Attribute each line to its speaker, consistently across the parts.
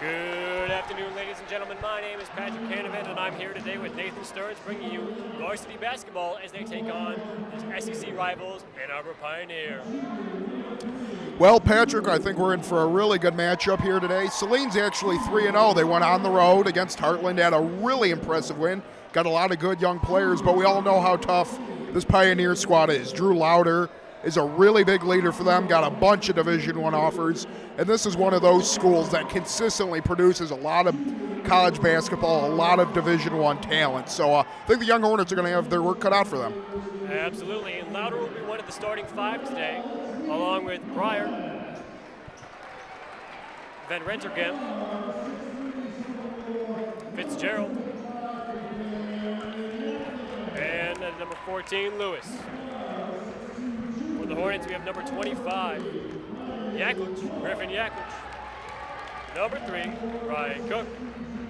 Speaker 1: Good afternoon, ladies and gentlemen. My name is Patrick Canavan, and I'm here today with Nathan Stearns, bringing you varsity basketball as they take on his SEC rivals, Ann Arbor Pioneer.
Speaker 2: Well, Patrick, I think we're in for a really good matchup here today. Saline's actually 3-0. They went on the road against Heartland, had a really impressive win. Got a lot of good young players, but we all know how tough this Pioneer squad is. Drew Lauder is a really big leader for them, got a bunch of Division I offers, and this is one of those schools that consistently produces a lot of college basketball, a lot of Division I talent. So I think the Young Hornets are going to have their work cut out for them.
Speaker 1: Absolutely, and Lauder will be one of the starting five today, along with Pryor, Van Rentergem, Fitzgerald, 14, Lewis. For the Hornets, we have number 25, Griffin Yaklich. Number 3, Ryan Cook.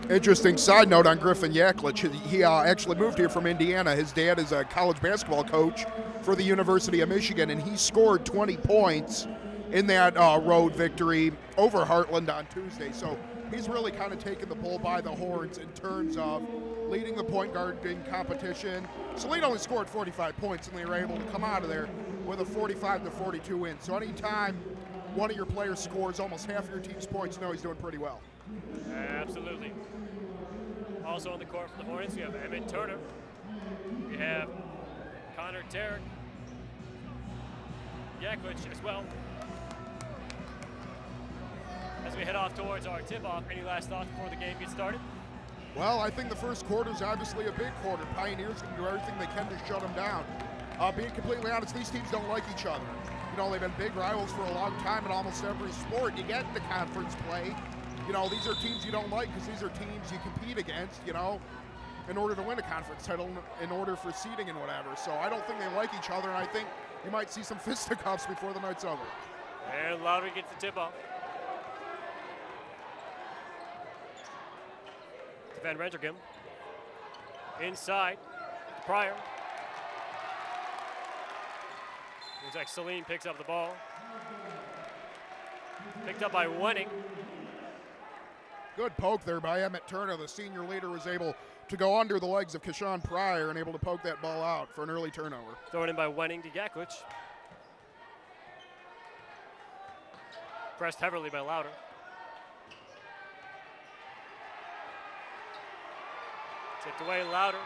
Speaker 2: Interesting side note on Griffin Yaklich. He actually moved here from Indiana. His dad is a college basketball coach for the University of Michigan, and he scored 20 points in that road victory over Heartland on Tuesday. So he's really kind of taken the bull by the horns in terms of leading the point guarding competition. Saline only scored 45 points, and they were able to come out of there with a 45-42 win. So anytime one of your players scores almost half your team's points, you know he's doing pretty well.
Speaker 1: Absolutely. Also on the court for the Hornets, we have Emmett Turner. We have Connor Tarek. Yaklich as well. As we head off towards our tip-off, any last thoughts before the game gets started?
Speaker 2: Well, I think the first quarter is obviously a big quarter. Pioneers can do everything they can to shut them down. Being completely honest, these teams don't like each other. You know, they've been big rivals for a long time in almost every sport. You get into conference play. You know, these are teams you don't like because these are teams you compete against, you know, in order to win a conference title, in order for seeding and whatever. So I don't think they like each other, and I think you might see some fisticuffs before the night's over.
Speaker 1: And Lowry gets the tip-off. To Van Rentergem. Inside to Pryor. Looks like Saline picks up the ball. Picked up by Wenning.
Speaker 2: Good poke there by Emmett Turner. The senior leader was able to go under the legs of Keshawn Pryor and able to poke that ball out for an early turnover.
Speaker 1: Thrown in by Wenning to Yaklich. Pressed heavily by Louder. Tipped away Louder.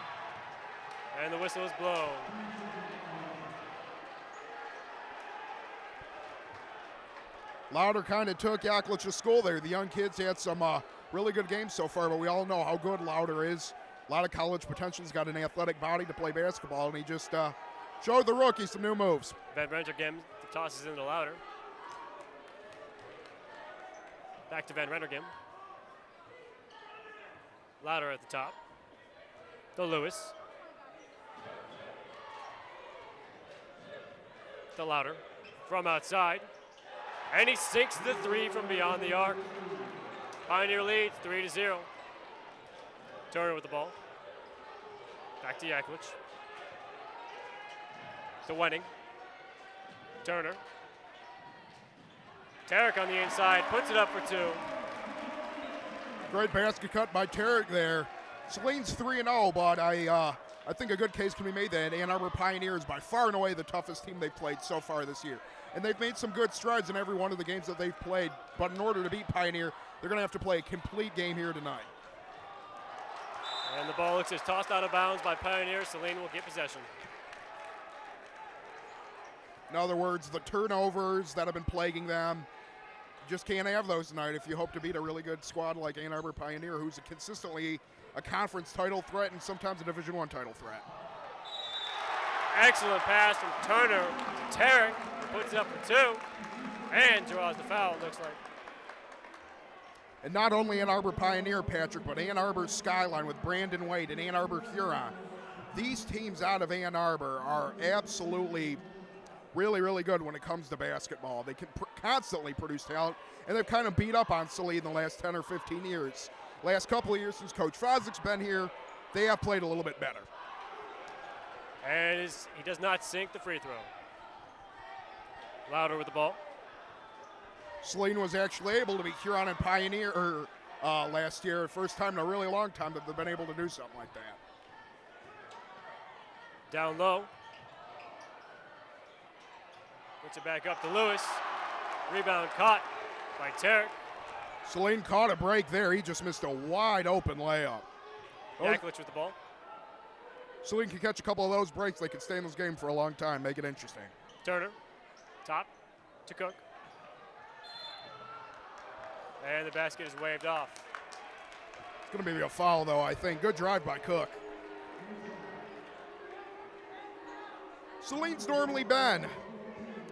Speaker 1: And the whistle is blown.
Speaker 2: Louder kind of took Yaklich to school there. The young kids had some really good games so far, but we all know how good Louder is. A lot of college potential. He's got an athletic body to play basketball, and he just showed the rookie some new moves.
Speaker 1: Van Rentergem tosses into Louder. Back to Van Rentergem. Louder at the top. To Lewis. To Louder. From outside. And he sinks the 3 from beyond the arc. Pioneer leads 3-0. Turner with the ball. Back to Yaklich. To Wenning. Turner. Tarek on the inside, puts it up for 2.
Speaker 2: Great basket cut by Tarek there. Saline's 3-0, but I think a good case can be made that Ann Arbor Pioneer is by far and away the toughest team they've played so far this year. And they've made some good strides in every one of the games that they've played, but in order to beat Pioneer, they're going to have to play a complete game here tonight.
Speaker 1: And the ball looks as tossed out of bounds by Pioneer. Saline will get possession.
Speaker 2: In other words, the turnovers that have been plaguing them, you just can't have those tonight if you hope to beat a really good squad like Ann Arbor Pioneer, who's consistently a conference title threat and sometimes a Division I title threat.
Speaker 1: Excellent pass from Turner to Tarek. Puts it up for 2 and draws the foul, it looks like.
Speaker 2: And not only Ann Arbor Pioneer, Patrick, but Ann Arbor Skyline with Brandon Wade and Ann Arbor Huron. These teams out of Ann Arbor are absolutely really, really good when it comes to basketball. They can constantly produce talent, and they've kind of beat up on Saline the last 10 or 15 years. Last couple of years since Coach Fozzik's been here, they have played a little bit better.
Speaker 1: And he does not sink the free throw. Louder with the ball.
Speaker 2: Saline was actually able to beat Huron and Pioneer last year. First time in a really long time that they've been able to do something like that.
Speaker 1: Down low. Puts it back up to Lewis. Rebound caught by Tarek.
Speaker 2: Saline caught a break there. He just missed a wide open layup.
Speaker 1: Yaklich with the ball.
Speaker 2: Saline can catch a couple of those breaks. They could stay in this game for a long time, make it interesting.
Speaker 1: Turner. Top to Cook. And the basket is waved off.
Speaker 2: It's going to be a foul, though, I think. Good drive by Cook. Saline's normally been,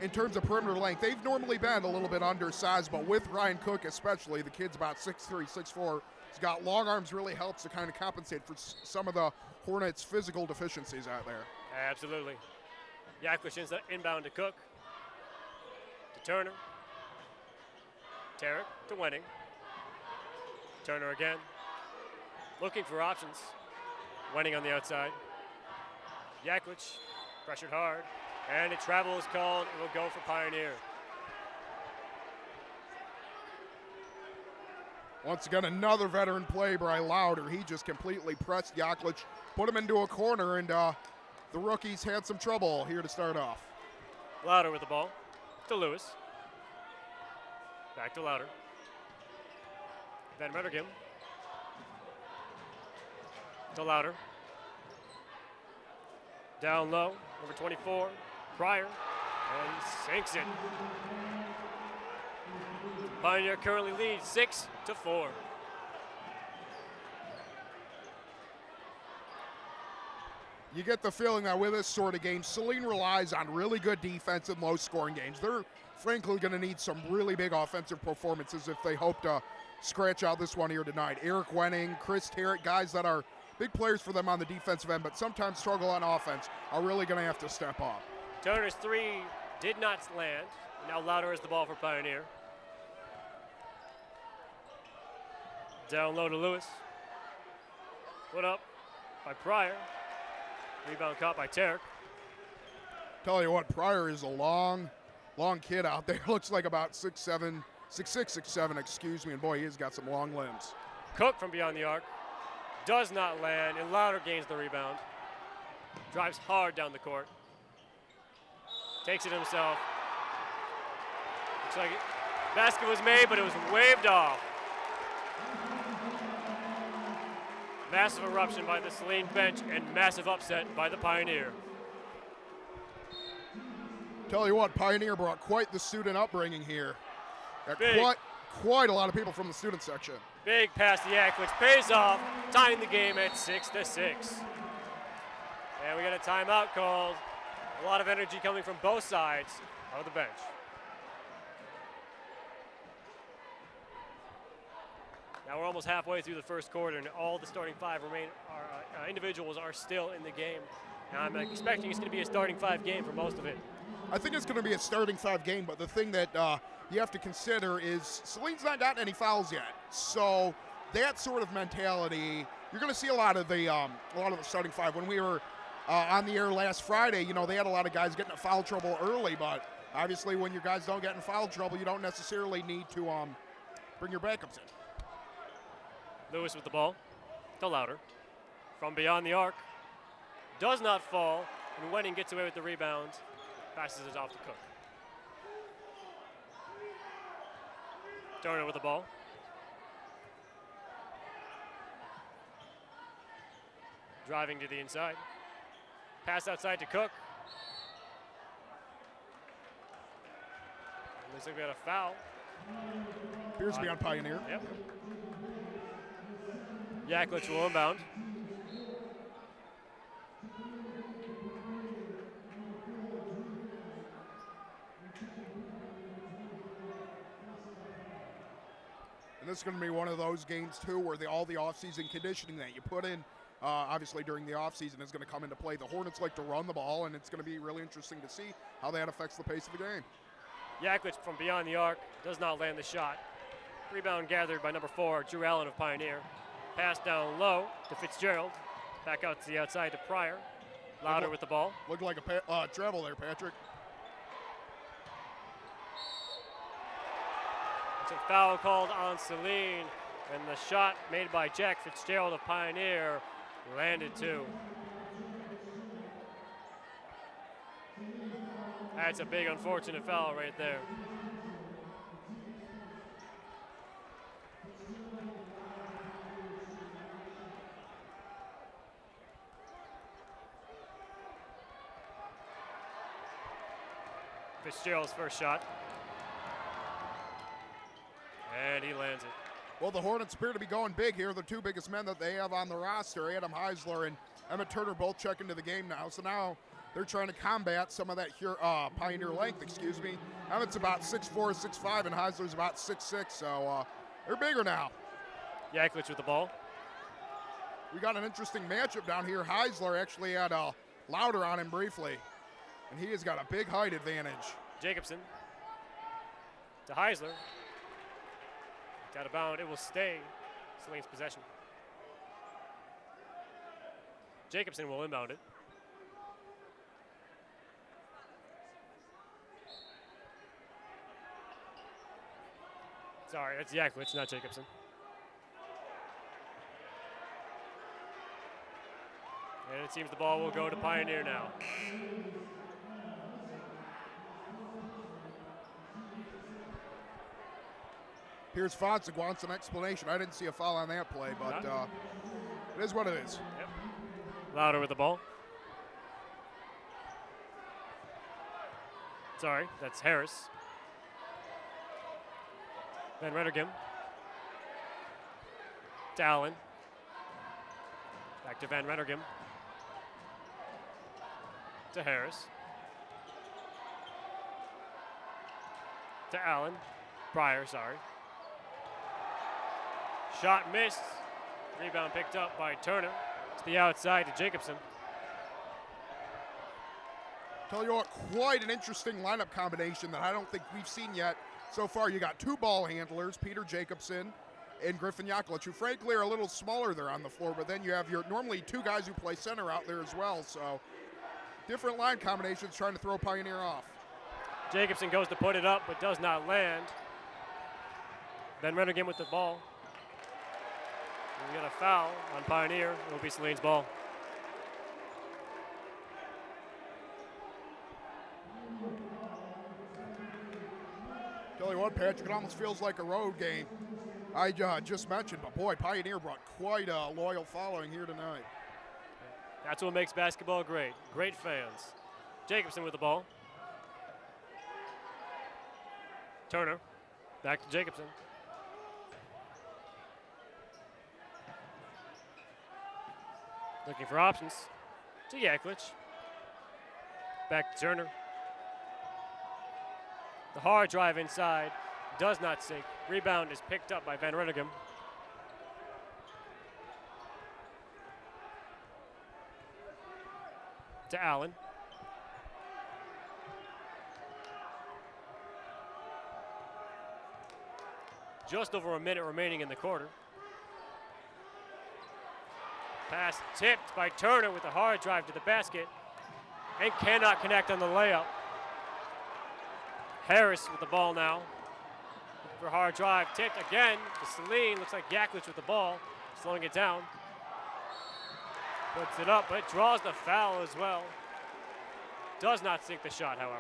Speaker 2: in terms of perimeter length, they've normally been a little bit undersized, but with Ryan Cook especially, the kid's about 6'3", 6'4". He's got long arms, really helps to kind of compensate for some of the Hornets' physical deficiencies out there.
Speaker 1: Absolutely. Yaklich inbound to Cook. To Turner. Tarek to Wenning. Turner again. Looking for options. Wenning on the outside. Yaklich pressured hard. And a travel is called. It will go for Pioneer.
Speaker 2: Once again, another veteran play by Louder. He just completely pressed Yaklich, put him into a corner, and the rookies had some trouble here to start off.
Speaker 1: Louder with the ball to Lewis. Back to Louder. Van Rettergem to Louder. Down low, number 24, Pryor, and he sinks it. Pioneer currently leads 6-4.
Speaker 2: You get the feeling that with this sort of game, Saline relies on really good defense in low-scoring games. They're frankly going to need some really big offensive performances if they hope to scratch out this one here tonight. Eric Wenning, Chris Tarrant, guys that are big players for them on the defensive end, but sometimes struggle on offense, are really going to have to step up.
Speaker 1: Turner's three did not land. Now Louder has the ball for Pioneer. Down low to Lewis. Put up by Pryor. Rebound caught by Tarek.
Speaker 2: Tell you what, Pryor is a long kid out there. Looks like about 6'7", 6'6", 6'7", excuse me, and boy, he's got some long limbs.
Speaker 1: Cook from beyond the arc. Does not land, and Louder gains the rebound. Drives hard down the court. Takes it himself. Looks like basket was made, but it was waved off. Massive eruption by the Saline bench and massive upset by the Pioneer.
Speaker 2: Tell you what, Pioneer brought quite the student upbringing here. Got
Speaker 1: Big.
Speaker 2: quite a lot of people from the student section.
Speaker 1: Big pass to Yak, which pays off, tying the game at 6-6. And we got a timeout called. A lot of energy coming from both sides of the bench. Now we're almost halfway through the first quarter, and all the starting five individuals are still in the game. Now I'm expecting it's going to be a starting five game for most of it.
Speaker 2: I think it's going to be a starting five game, but the thing that you have to consider is Saline's not gotten any fouls yet. So that sort of mentality, you're going to see a lot of the starting five. When we were on the air last Friday, you know, they had a lot of guys getting in foul trouble early, but obviously when your guys don't get in foul trouble, you don't necessarily need to bring your backups in.
Speaker 1: Lewis with the ball to Louder. From beyond the arc. Does not fall, and Wenning gets away with the rebound. Passes it off to Cook. Turner with the ball. Driving to the inside. Pass outside to Cook. Looks like we got a foul.
Speaker 2: Appears to be on Pioneer.
Speaker 1: Yep. Yaklich will inbound.
Speaker 2: And this is going to be one of those games, too, where all the offseason conditioning that you put in, obviously during the offseason, is going to come into play. The Hornets like to run the ball, and it's going to be really interesting to see how that affects the pace of the game.
Speaker 1: Yaklich from beyond the arc does not land the shot. Rebound gathered by number 4, Drew Allen of Pioneer. Pass down low to Fitzgerald. Back out to the outside to Pryor. Louder with the ball.
Speaker 2: Looked like a travel there, Patrick.
Speaker 1: It's a foul called on Saline, and the shot made by Jack Fitzgerald of Pioneer landed too. That's a big unfortunate foul right there. Fitzgerald's first shot. And he lands it.
Speaker 2: Well, the Hornets appear to be going big here. The two biggest men that they have on the roster, Adam Heisler and Emmett Turner, both check into the game now. So now they're trying to combat some of that Pioneer length, excuse me. Emmett's about 6'4", 6'5", and Heisler's about 6'6", so they're bigger now.
Speaker 1: Yaklich with the ball.
Speaker 2: We got an interesting matchup down here. Heisler actually had Louder on him briefly. And he has got a big height advantage.
Speaker 1: Jacobson to Heisler. Out of bound, it will stay Saline's possession. Jacobson will inbound it. Sorry, it's Yaklich, not Jacobson. And it seems the ball will go to Pioneer now.
Speaker 2: Here's Fonsic wants an explanation. I didn't see a foul on that play, but it is what it is.
Speaker 1: Yep. Louder with the ball. Sorry, that's Harris. Van Rettergem. To Allen. Back to Van Rettergem. To Harris. To Allen. Pryor, sorry. Shot missed. Rebound picked up by Turner. To the outside to Jacobson.
Speaker 2: Tell you what, quite an interesting lineup combination that I don't think we've seen yet so far. You got two ball handlers, Peter Jacobson and Griffin Yaklich, who frankly are a little smaller there on the floor, but then you have your normally two guys who play center out there as well. So different line combinations trying to throw Pioneer off.
Speaker 1: Jacobson goes to put it up, but does not land. Van Rettergem with the ball. We got a foul on Pioneer. It will be Saline's ball.
Speaker 2: Tell you what, Patrick, it almost feels like a road game. I just mentioned, but boy, Pioneer brought quite a loyal following here tonight.
Speaker 1: That's what makes basketball great. Great fans. Jacobson with the ball. Turner. Back to Jacobson. Looking for options. To Yaklich. Back to Turner. The hard drive inside does not sink. Rebound is picked up by Van Rettergem. To Allen. Just over a minute remaining in the quarter. Pass tipped by Turner with a hard drive to the basket and cannot connect on the layup. Harris with the ball now. For hard drive, tipped again to Saline. Looks like Yaklich with the ball, slowing it down. Puts it up, but draws the foul as well. Does not sink the shot, however.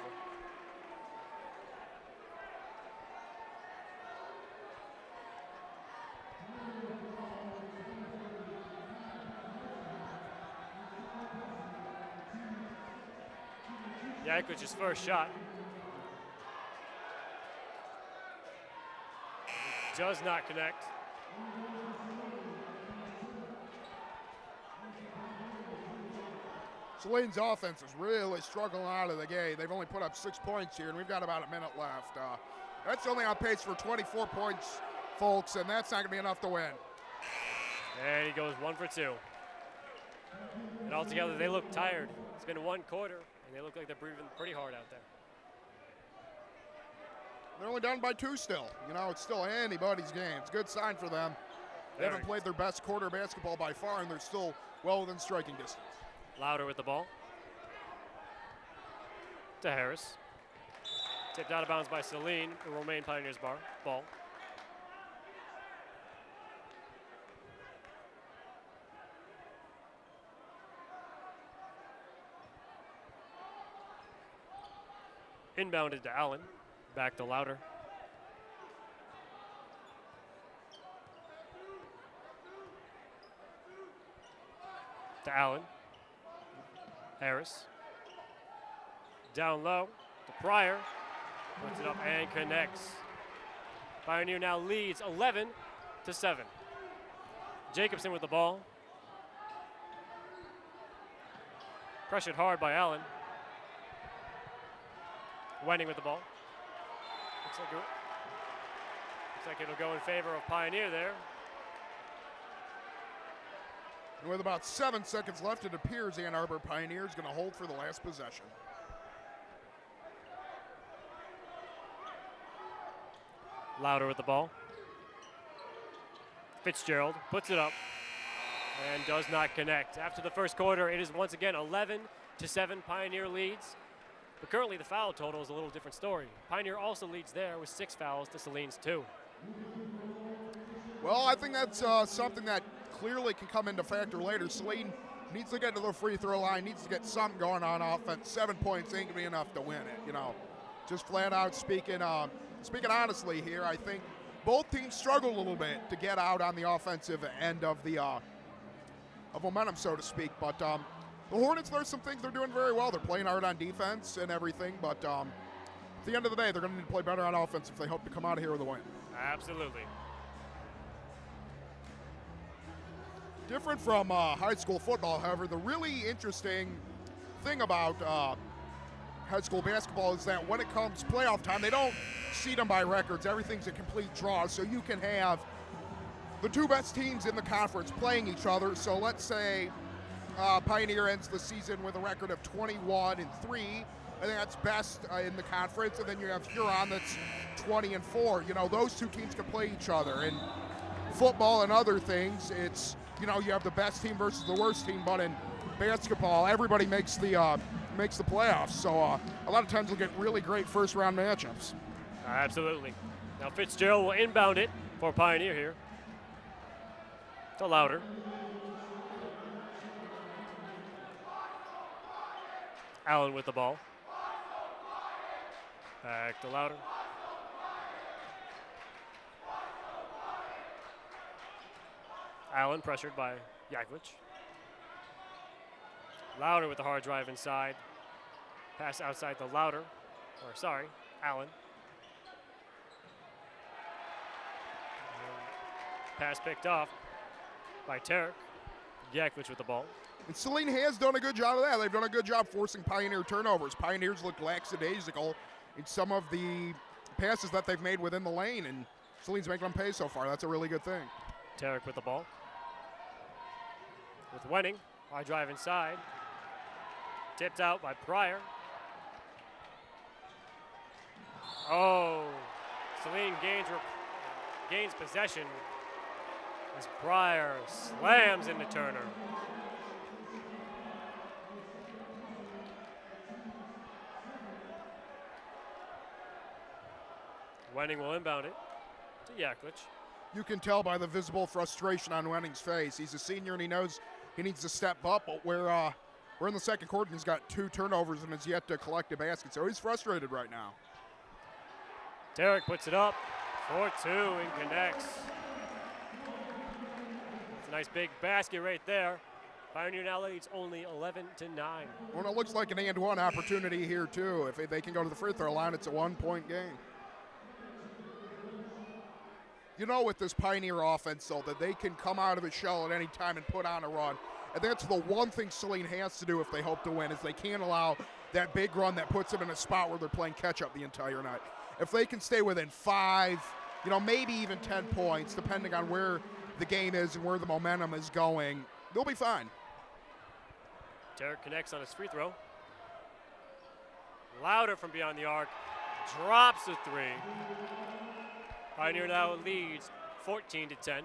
Speaker 1: Yaklich's first shot. Does not connect.
Speaker 2: Saline's offense is really struggling out of the gate. They've only put up 6 points here, and we've got about a minute left. That's only on pace for 24 points, folks, and that's not going to be enough to win.
Speaker 1: And he goes 1 for 2. And altogether, they look tired. It's been one quarter, and they look like they're breathing pretty hard out there.
Speaker 2: They're only down by 2 still. You know, it's still anybody's game. It's a good sign for them. They haven't played their best quarter of basketball by far, and they're still well within striking distance.
Speaker 1: Louder with the ball. To Harris. Tipped out of bounds by Saline. It will remain Pioneers' ball. Inbounded to Allen. Back to Louder. To Allen. Harris. Down low to Pryor. Puts it up and connects. Pioneer now leads 11-7. Jacobson with the ball. Pressured hard by Allen. Wending with the ball. Looks like it'll go in favor of Pioneer there.
Speaker 2: And with about 7 seconds left, it appears Ann Arbor Pioneer is going to hold for the last possession.
Speaker 1: Louder with the ball. Fitzgerald puts it up and does not connect. After the first quarter, it is once again 11-7 Pioneer leads. But currently the foul total is a little different story. Pioneer also leads there with 6 fouls to Saline's 2.
Speaker 2: Well, I think that's something that clearly can come into factor later. Saline needs to get to the free throw line, needs to get something going on offense. 7 points ain't gonna be enough to win it, you know. Just flat out speaking honestly here, I think both teams struggle a little bit to get out on the offensive end of the of momentum, so to speak. But the Hornets, there's some things they're doing very well. They're playing hard on defense and everything, but at the end of the day, they're going to need to play better on offense if they hope to come out of here with a win.
Speaker 1: Absolutely.
Speaker 2: Different from high school football, however, the really interesting thing about high school basketball is that when it comes playoff time, they don't seed them by records. Everything's a complete draw, so you can have the 2 best teams in the conference playing each other. So let's say Pioneer ends the season with a record of 21-3. I think that's best in the conference. And then you have Huron that's 20-4. You know, those 2 teams can play each other. In football and other things, it's, you know, you have the best team versus the worst team. But in basketball, everybody makes the playoffs. So a lot of times you'll get really great first-round matchups.
Speaker 1: Absolutely. Now Fitzgerald will inbound it for Pioneer here. To Louder. Allen with the ball. Back to Louder. Allen pressured by Yaklich. Louder with the hard drive inside. Pass outside to Louder. Allen. Pass picked off by Tarek. Yaklich with the ball.
Speaker 2: And Saline has done a good job of that. They've done a good job forcing Pioneer turnovers. Pioneers look lackadaisical in some of the passes that they've made within the lane, and Saline's making them pay so far. That's a really good thing.
Speaker 1: Tarek with the ball. With Wenning. High drive inside. Tipped out by Pryor. Oh, Saline gains possession as Pryor slams into Turner. Wenning will inbound it to Yaklich.
Speaker 2: You can tell by the visible frustration on Wenning's face. He's a senior and he knows he needs to step up, but we're in the second quarter and he's got 2 turnovers and has yet to collect a basket, so he's frustrated right now.
Speaker 1: Tarek puts it up for 2 and connects. It's a nice big basket right there. Pioneer now leads only 11-9.
Speaker 2: Well, it looks like an and-one opportunity here too. If they can go to the free throw line, it's a 1-point game. You know, with this Pioneer offense, though, that they can come out of its shell at any time and put on a run. And that's the one thing Saline has to do if they hope to win, is they can't allow that big run that puts them in a spot where they're playing catch-up the entire night. If they can stay within 5, you know, maybe even 10 points, depending on where the game is and where the momentum is going, they'll be fine.
Speaker 1: Tarek connects on his free throw. Louder from beyond the arc. Drops a 3. Pioneer now leads 14-10.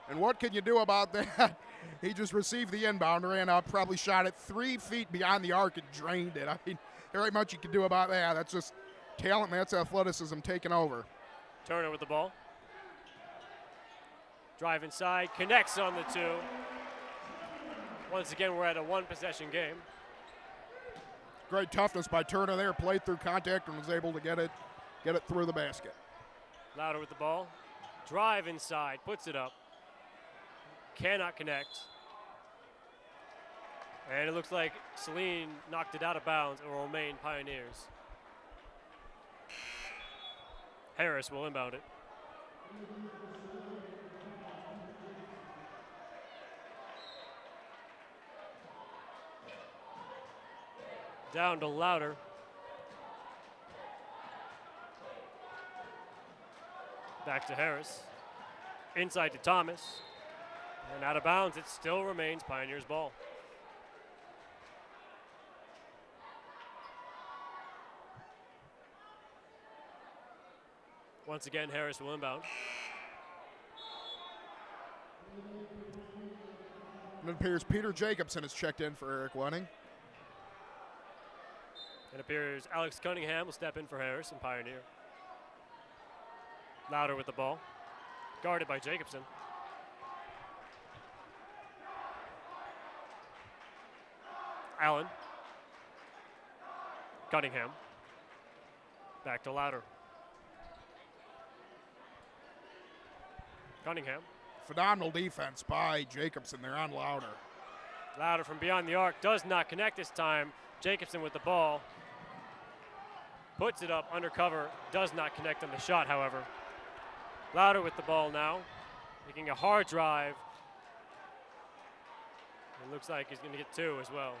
Speaker 2: And what can you do about that? He just received the inbound, ran up, probably shot it 3 feet beyond the arc and drained it. I mean, there ain't much you can do about that. That's just talent, and that's athleticism taking over.
Speaker 1: Turner with the ball. Drive inside, connects on the 2. Once again, we're at a 1-possession game.
Speaker 2: Great toughness by Turner there, played through contact and was able to get it through the basket.
Speaker 1: Louder with the ball. Drive inside, puts it up. Cannot connect. And it looks like Saline knocked it out of bounds and will remain Pioneers. Harris will inbound it. Down to Louder. Back to Harris. Inside to Thomas. And out of bounds, it still remains Pioneers' ball. Once again, Harris will inbound.
Speaker 2: And it appears Peter Jacobson has checked in for Eric Wenning.
Speaker 1: It appears Alex Cunningham will step in for Harris and Pioneer. Louder with the ball. Guarded by Jacobson. Allen. Cunningham. Back to Louder. Cunningham.
Speaker 2: Phenomenal defense by Jacobson. They're on Louder.
Speaker 1: Louder from beyond the arc. Does not connect this time. Jacobson with the ball. Puts it up undercover. Does not connect on the shot, however. Louder with the ball now. Making a hard drive. It looks like he's going to get two as well.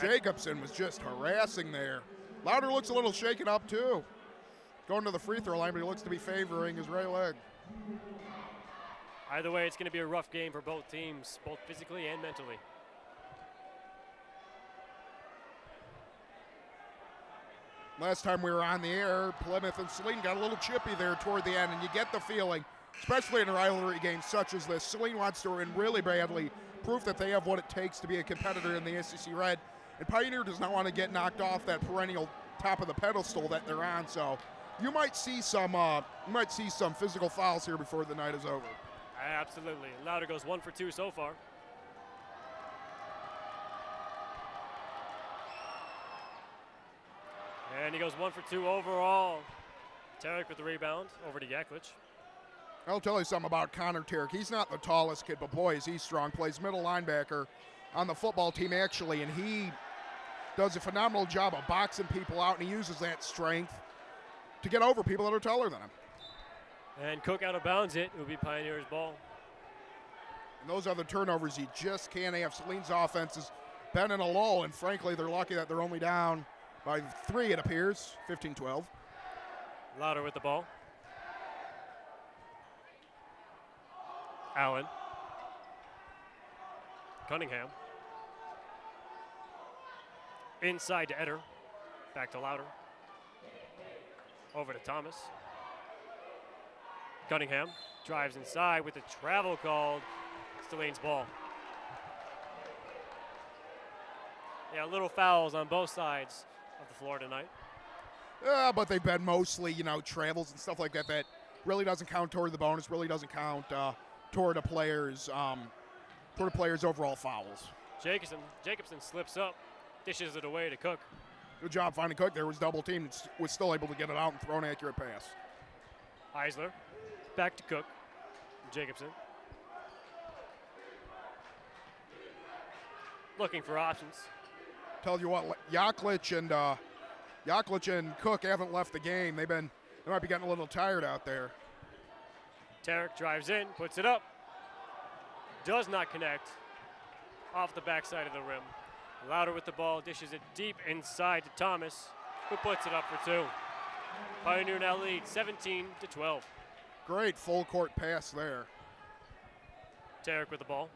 Speaker 2: Jacobson was just harassing there. Louder looks a little shaken up too. Going to the free throw line, but he looks to be favoring his right leg.
Speaker 1: Either way, it's going to be a rough game for both teams, both physically and mentally.
Speaker 2: Last time we were on the air, Plymouth and Saline got a little chippy there toward the end, and you get the feeling, especially in a rivalry game such as this, Saline wants to win really badly, prove that they have what it takes to be a competitor in the SEC Red, and Pioneer does not want to get knocked off that perennial top of the pedestal that they're on. So you might see some physical fouls here before the night is over.
Speaker 1: Absolutely. Louder goes 1 for 2 so far. And he goes 1 for 2 overall. Tarek with the rebound over to Yaklich.
Speaker 2: I'll tell you something about Connor Tarek. He's not the tallest kid, but boy, is he strong. Plays middle linebacker on the football team, actually, and he does a phenomenal job of boxing people out, and he uses that strength to get over people that are taller than him.
Speaker 1: And Cook out of bounds it. It will be Pioneers' ball.
Speaker 2: And those are the turnovers you just can't have. Saline's offense has been in a lull, and frankly, they're lucky that they're only down by 3, it appears, 15-12.
Speaker 1: Louder with the ball. Allen. Cunningham. Inside to Eder. Back to Louder. Over to Thomas. Cunningham drives inside with the travel called. Saline's ball. Yeah, little fouls on both sides of the floor tonight.
Speaker 2: But they've been mostly, travels and stuff like that. That really doesn't count toward the bonus. Really doesn't count toward a player's overall fouls.
Speaker 1: Jacobson slips up, dishes it away to Cook.
Speaker 2: Good job finding Cook. There was double team. Was still able to get it out and throw an accurate pass.
Speaker 1: Eisler back to Cook. Jacobson looking for options.
Speaker 2: Tell you what, Yaklich and Cook haven't left the game. They might be getting a little tired out there.
Speaker 1: Tarek drives in, puts it up. Does not connect. Off the backside of the rim. Louder with the ball, dishes it deep inside to Thomas, who puts it up for 2. Pioneer now leads 17-12.
Speaker 2: Great full court pass there.
Speaker 1: Tarek with the ball.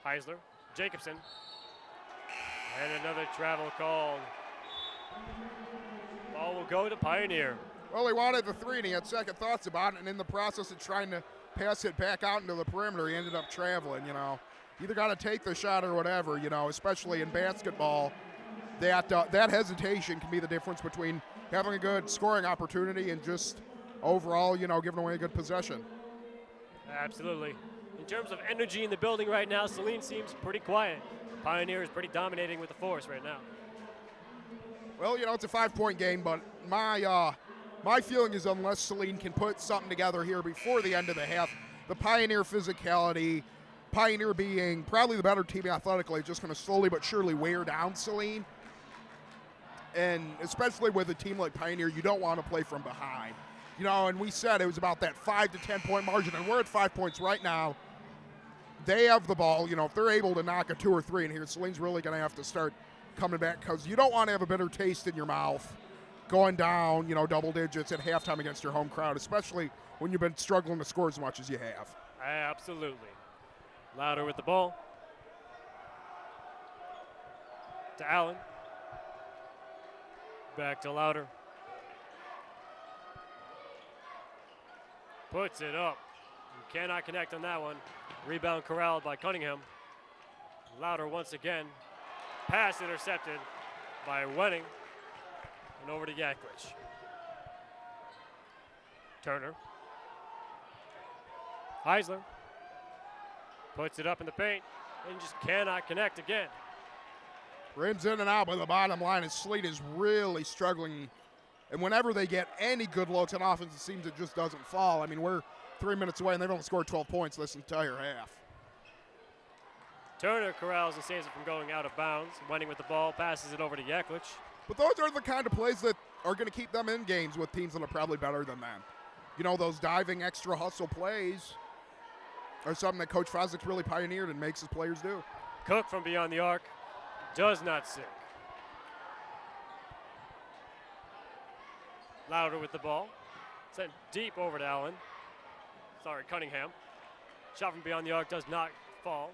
Speaker 1: Eisler, Jacobson. And another travel called. Ball will go to Pioneer.
Speaker 2: Well, he wanted the 3, and he had second thoughts about it, and in the process of trying to pass it back out into the perimeter, he ended up traveling, Either got to take the shot or whatever, especially in basketball. That hesitation can be the difference between having a good scoring opportunity and just overall, giving away a good possession.
Speaker 1: Absolutely. In terms of energy in the building right now, Saline seems pretty quiet. Pioneer is pretty dominating with the force right now.
Speaker 2: Well, it's a 5-point game, but my feeling is unless Saline can put something together here before the end of the half, the Pioneer physicality, Pioneer being probably the better team athletically, just going to slowly but surely wear down Saline. And especially with a team like Pioneer, you don't want to play from behind. And we said it was about that 5 to 10 point margin, and we're at 5 points right now. They have the ball. If they're able to knock a 2 or 3 in here, Saline's really going to have to start coming back, because you don't want to have a bitter taste in your mouth going down, double digits at halftime against your home crowd, especially when you've been struggling to score as much as you have.
Speaker 1: Absolutely. Louder with the ball. To Allen. Back to Louder. Puts it up. You cannot connect on that one. Rebound corralled by Cunningham. Louder once again. Pass intercepted by Wenning. And over to Yaklich. Turner. Heisler. Puts it up in the paint and just cannot connect again.
Speaker 2: Rims in and out, but the bottom line is Sleet is really struggling. And whenever they get any good looks on offense, it seems it just doesn't fall. I mean, we're 3 minutes away, and they've only scored 12 points this entire half.
Speaker 1: Turner corrals and saves it from going out of bounds. Wenning with the ball, passes it over to Yaklich.
Speaker 2: But those are the kind of plays that are going to keep them in games with teams that are probably better than them. Those diving extra hustle plays are something that Coach Fozzik's really pioneered and makes his players do.
Speaker 1: Cook from beyond the arc does not sink. Louder with the ball. Sent deep over to Allen. Cunningham. Shot from beyond the arc does not fall.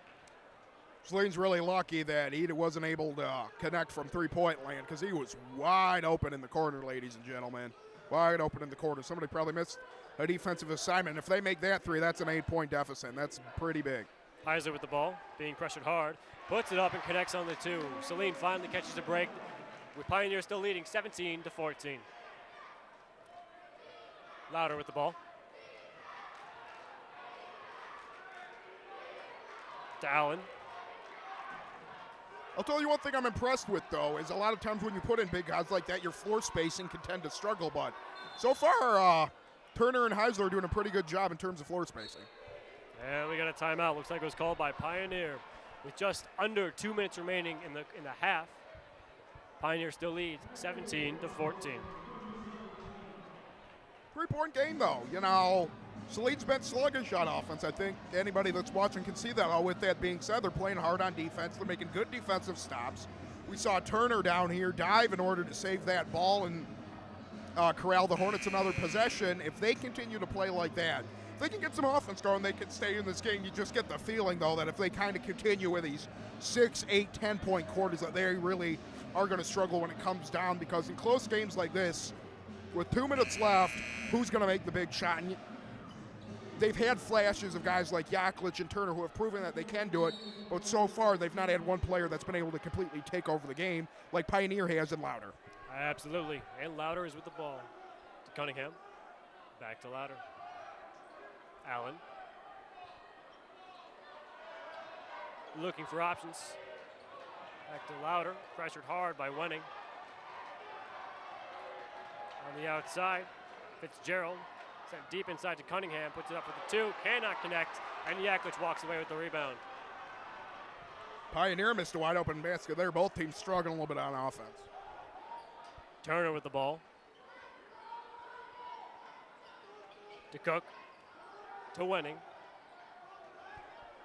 Speaker 2: Saline's really lucky that he wasn't able to connect from three-point land because he was wide open in the corner, ladies and gentlemen. Wide open in the corner. Somebody probably missed a defensive assignment. If they make that three, that's an 8-point deficit, and that's pretty big.
Speaker 1: Heisler with the ball, being pressured hard. Puts it up and connects on the two. Saline finally catches a break, with Pioneer still leading 17-14. Louder with the ball. To Allen.
Speaker 2: I'll tell you one thing I'm impressed with, though, is a lot of times when you put in big guys like that, your floor spacing can tend to struggle. But so far, Turner and Heisler are doing a pretty good job in terms of floor spacing.
Speaker 1: And we got a timeout. Looks like it was called by Pioneer with just under 2 minutes remaining in the half. Pioneer still leads 17-14.
Speaker 2: Three-point game, though. Saline's been sluggish on offense. I think anybody that's watching can see that. With that being said, they're playing hard on defense. They're making good defensive stops. We saw Turner down here dive in order to save that ball and corral the Hornets another possession. If they continue to play like that, if they can get some offense going, they can stay in this game. You just get the feeling, though, that if they kind of continue with these 6, 8, 10-point quarters, that they really are going to struggle when it comes down, because in close games like this, with 2 minutes left, who's going to make the big shot? And they've had flashes of guys like Yaklich and Turner who have proven that they can do it, but so far they've not had one player that's been able to completely take over the game like Pioneer has in Louder.
Speaker 1: Absolutely. And Louder is with the ball. To Cunningham. Back to Louder. Allen. Looking for options. Back to Louder. Pressured hard by Wenning. On the outside, Fitzgerald. Sent deep inside to Cunningham. Puts it up for the two. Cannot connect. And Yaklich walks away with the rebound.
Speaker 2: Pioneer missed a wide open basket there. Both teams struggling a little bit on offense.
Speaker 1: Turner with the ball. To Cook. To Wenning.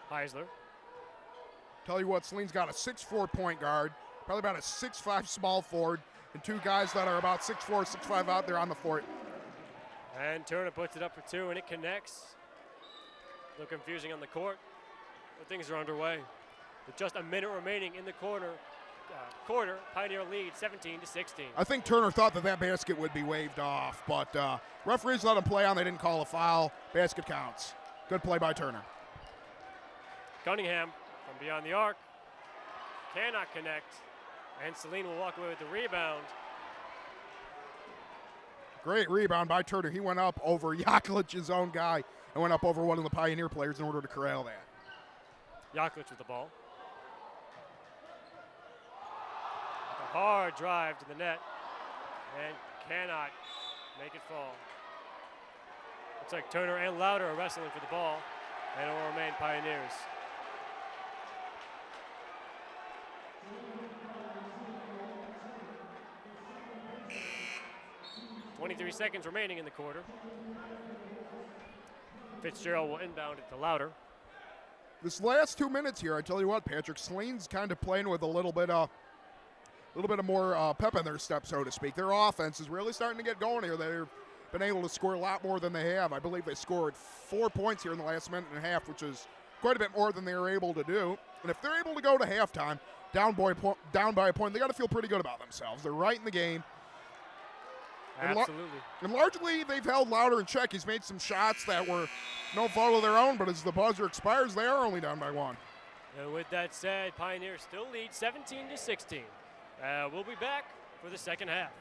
Speaker 1: Heisler.
Speaker 2: Tell you what, Saline's got a 6'4" point guard, probably about a 6'5" small forward, and two guys that are about 6'4", 6'5" out there on the fort.
Speaker 1: And Turner puts it up for two, and it connects. A little confusing on the court, but things are underway. With just a minute remaining in the quarter, Pioneer leads 17-16.
Speaker 2: I think Turner thought that basket would be waved off, but referees let him play on. They didn't call a foul. Basket counts. Good play by Turner.
Speaker 1: Cunningham from beyond the arc cannot connect, and Saline will walk away with the rebound.
Speaker 2: Great rebound by Turner. He went up over Yaklich's own guy and went up over one of the Pioneer players in order to corral that.
Speaker 1: Yaklich with the ball. With a hard drive to the net, and cannot make it fall. Looks like Turner and Louder are wrestling for the ball, and it will remain Pioneers. .23 seconds remaining in the quarter. Fitzgerald will inbound it to Louder.
Speaker 2: This last 2 minutes here, I tell you what, Patrick, Saline's kind of playing with a little bit little bit of more pep in their step, so to speak. Their offense is really starting to get going here. They've been able to score a lot more than they have. I believe they scored 4 points here in the last minute and a half, which is quite a bit more than they were able to do. And if they're able to go to halftime down by a point, they got to feel pretty good about themselves. They're right in the game.
Speaker 1: Absolutely.
Speaker 2: And largely, they've held Louder in check. He's made some shots that were no fault of their own, but as the buzzer expires, they are only down by 1.
Speaker 1: And with that said, Pioneers still lead 17-16. We'll be back for the second half.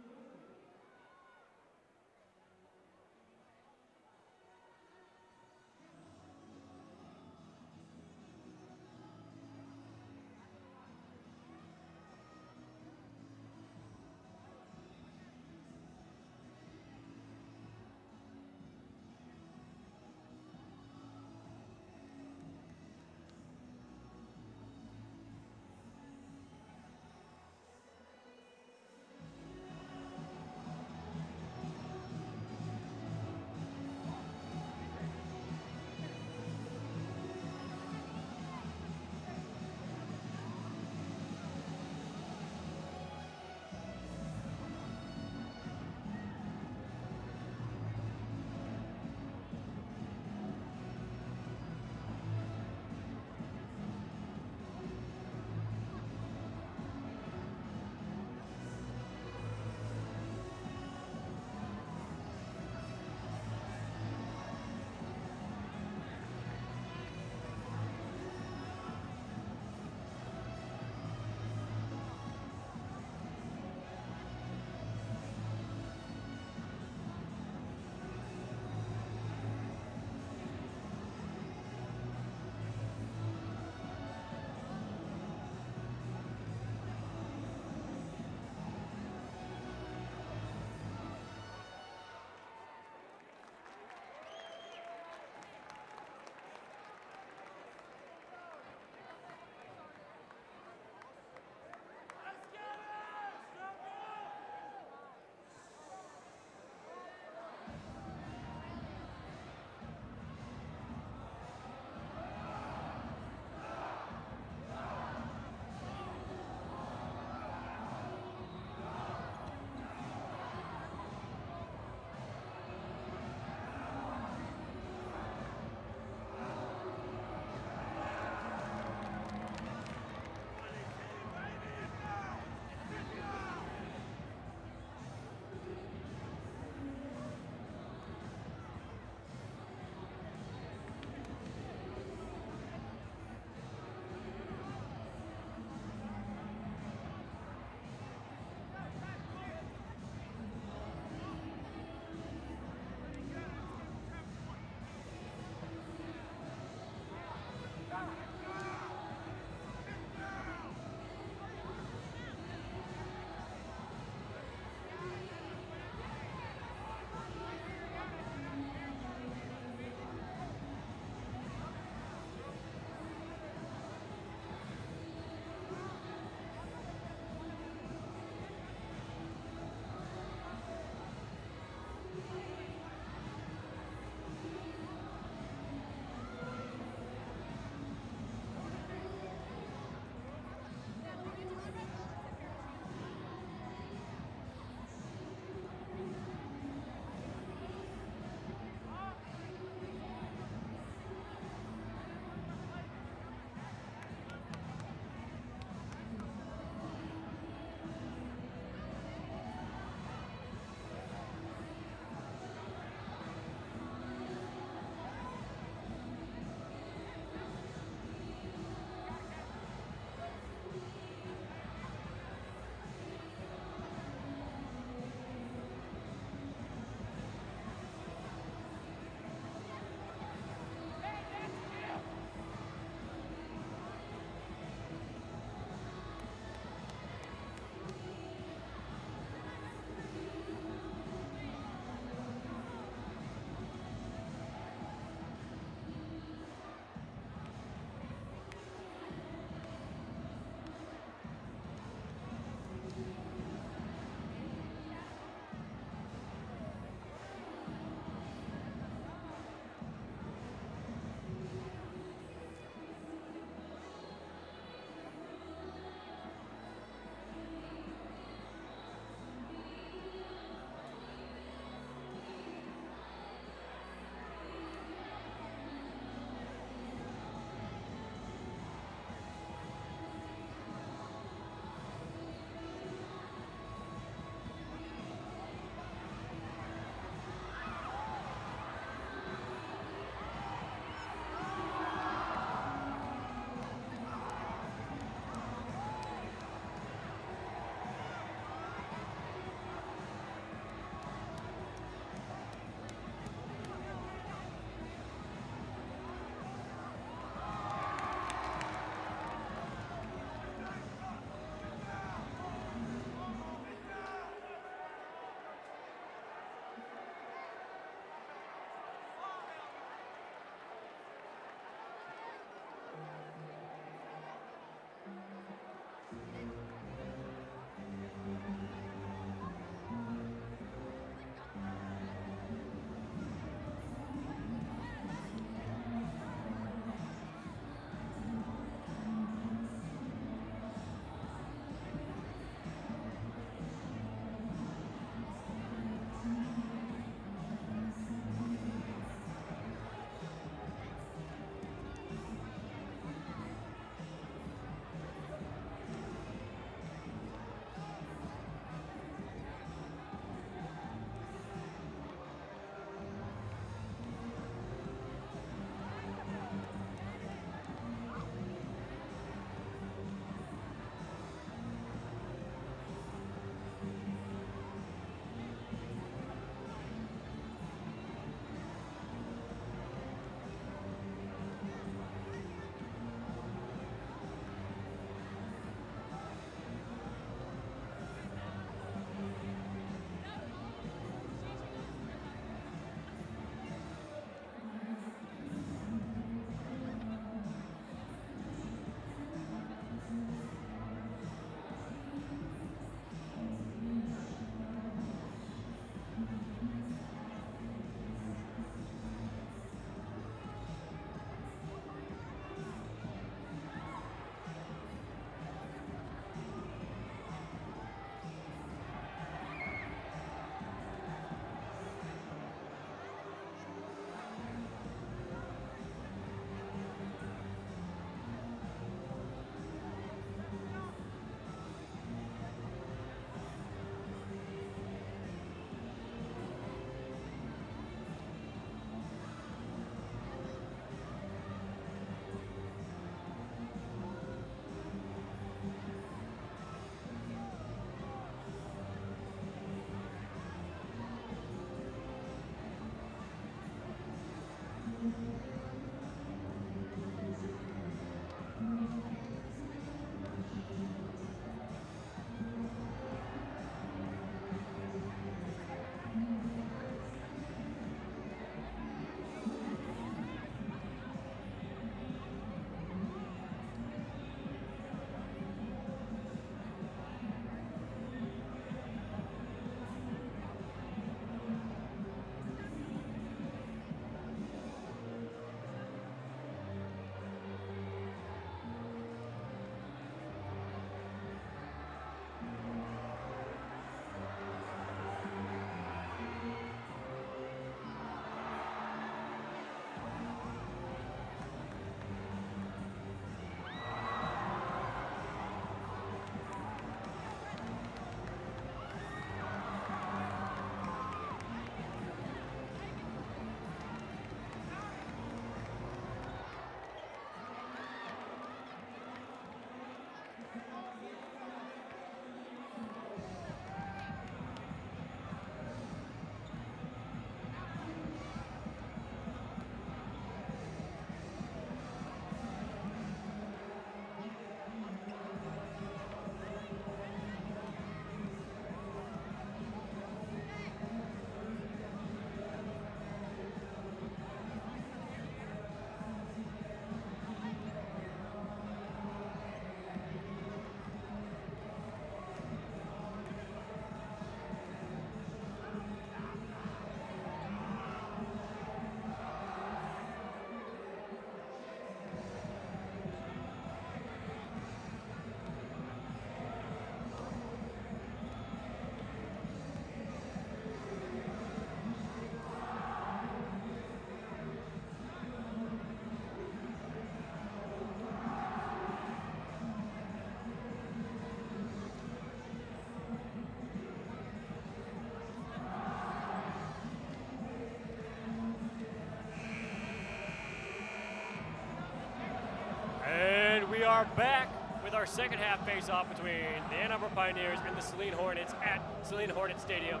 Speaker 1: are back with our second half face-off between the Ann Arbor Pioneers and the Saline Hornets at Saline Hornet Stadium.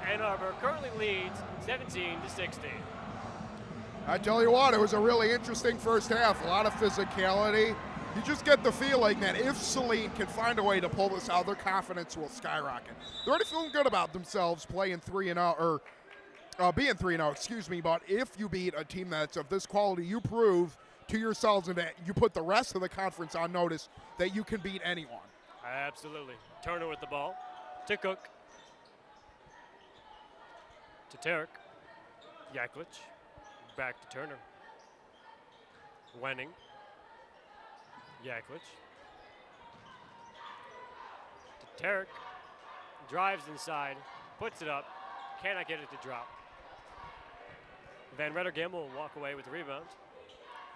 Speaker 1: Ann Arbor currently leads 17-16.
Speaker 2: I tell you what, it was a really interesting first half. A lot of physicality. You just get the feeling that if Saline can find a way to pull this out, their confidence will skyrocket. They're already feeling good about themselves playing 3-0, or being 3-0, excuse me. But if you beat a team that's of this quality, you prove to yourselves and that you put the rest of the conference on notice that you can beat anyone.
Speaker 1: Absolutely. Turner with the ball to Cook. To Tarek. Yaklich. Back to Turner. Wenning. Yaklich. To Tarek. Drives inside. Puts it up. Cannot get it to drop. Van Rettergem will walk away with the rebound.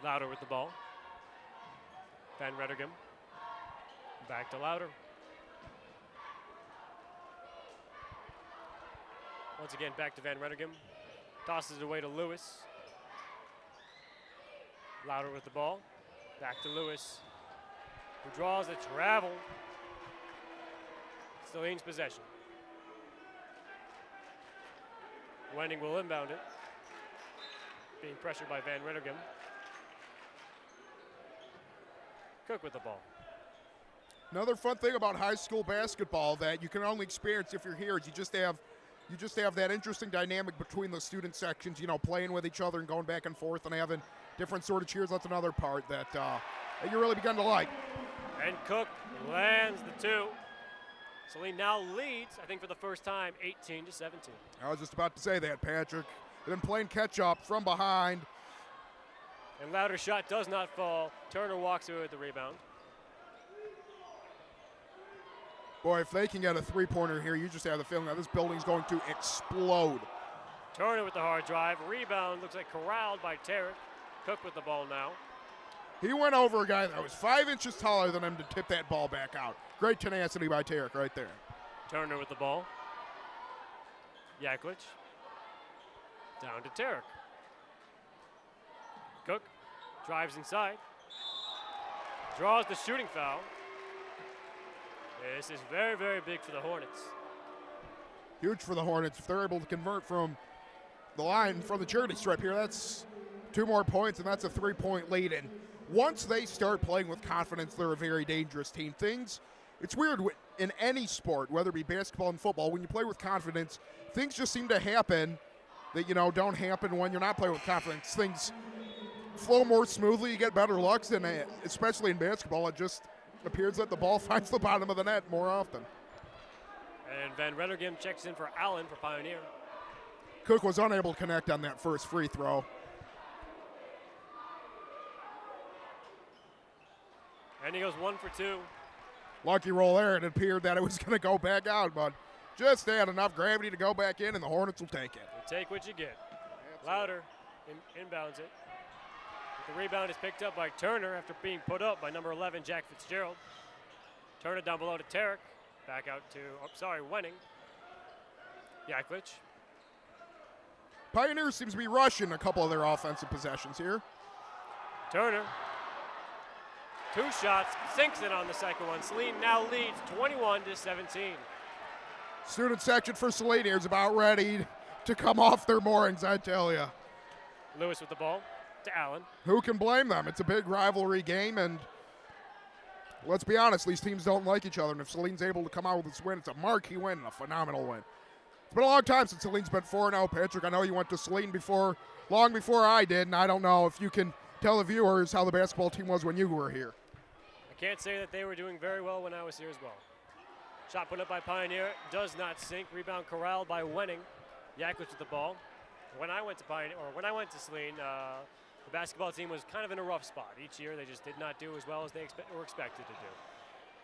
Speaker 1: Louder with the ball. Van Rettergem. Back to Louder. Once again, back to Van Rettergem. Tosses it away to Lewis. Louder with the ball. Back to Lewis, who draws a travel. Saline's possession. Wenning will inbound it. Being pressured by Van Rettergem. Cook with the ball.
Speaker 2: Another fun thing about high school basketball that you can only experience if you're here is you just have that interesting dynamic between the student sections, you know, playing with each other and going back and forth and having different sort of cheers. That's another part that you really begin to like.
Speaker 1: And Cook lands the two. Saline now leads, I think for the first time, 18-17.
Speaker 2: I was just about to say that, Patrick. They've been playing catch up from behind.
Speaker 1: And Louder's shot does not fall. Turner walks away with the rebound.
Speaker 2: Boy, if they can get a three-pointer here, you just have the feeling that this building's going to explode.
Speaker 1: Turner with the hard drive. Rebound looks like corralled by Tarek. Cook with the ball now.
Speaker 2: He went over a guy that was 5 inches taller than him to tip that ball back out. Great tenacity by Tarek right there.
Speaker 1: Turner with the ball. Yaklich. Down to Tarek. Cook drives inside. Draws the shooting foul. This is very, very big for the Hornets.
Speaker 2: Huge for the Hornets. If they're able to convert from the line from the charity stripe here, that's 2 more points, and that's a 3-point lead. And once they start playing with confidence, they're a very dangerous team. It's weird in any sport, whether it be basketball and football, when you play with confidence, things just seem to happen that, you know, don't happen when you're not playing with confidence. Things flow more smoothly, you get better looks, and especially in basketball, it just appears that the ball finds the bottom of the net more often.
Speaker 1: And Van Rettergem checks in for Allen for Pioneer.
Speaker 2: Cook was unable to connect on that first free throw.
Speaker 1: And he goes 1 for 2.
Speaker 2: Lucky roll there. It appeared that it was going to go back out, but just had enough gravity to go back in, and the Hornets will take it.
Speaker 1: You take what you get. Louder inbounds it. The rebound is picked up by Turner after being put up by number 11, Jack Fitzgerald. Turner down below to Tarek. Back out to, Wenning. Yaklich.
Speaker 2: Pioneers seems to be rushing a couple of their offensive possessions here.
Speaker 1: Turner. 2 shots, sinks it on the second one. Saline now leads 21-17.
Speaker 2: Student section for Saline here is about ready to come off their moorings, I tell you.
Speaker 1: Lewis with the ball to Allen.
Speaker 2: Who can blame them? It's a big rivalry game, and let's be honest, these teams don't like each other, and if Saline's able to come out with this win, it's a marquee win and a phenomenal win. It's been a long time since Saline's been 4-0. Patrick, I know you went to Saline long before I did, and I don't know if you can tell the viewers how the basketball team was when you were here.
Speaker 1: I can't say that they were doing very well when I was here as well. Shot put up by Pioneer, does not sink. Rebound corralled by Wenning. Yaklich with the ball. When I went to Saline, the basketball team was kind of in a rough spot. Each year they just did not do as well as they were expected to do.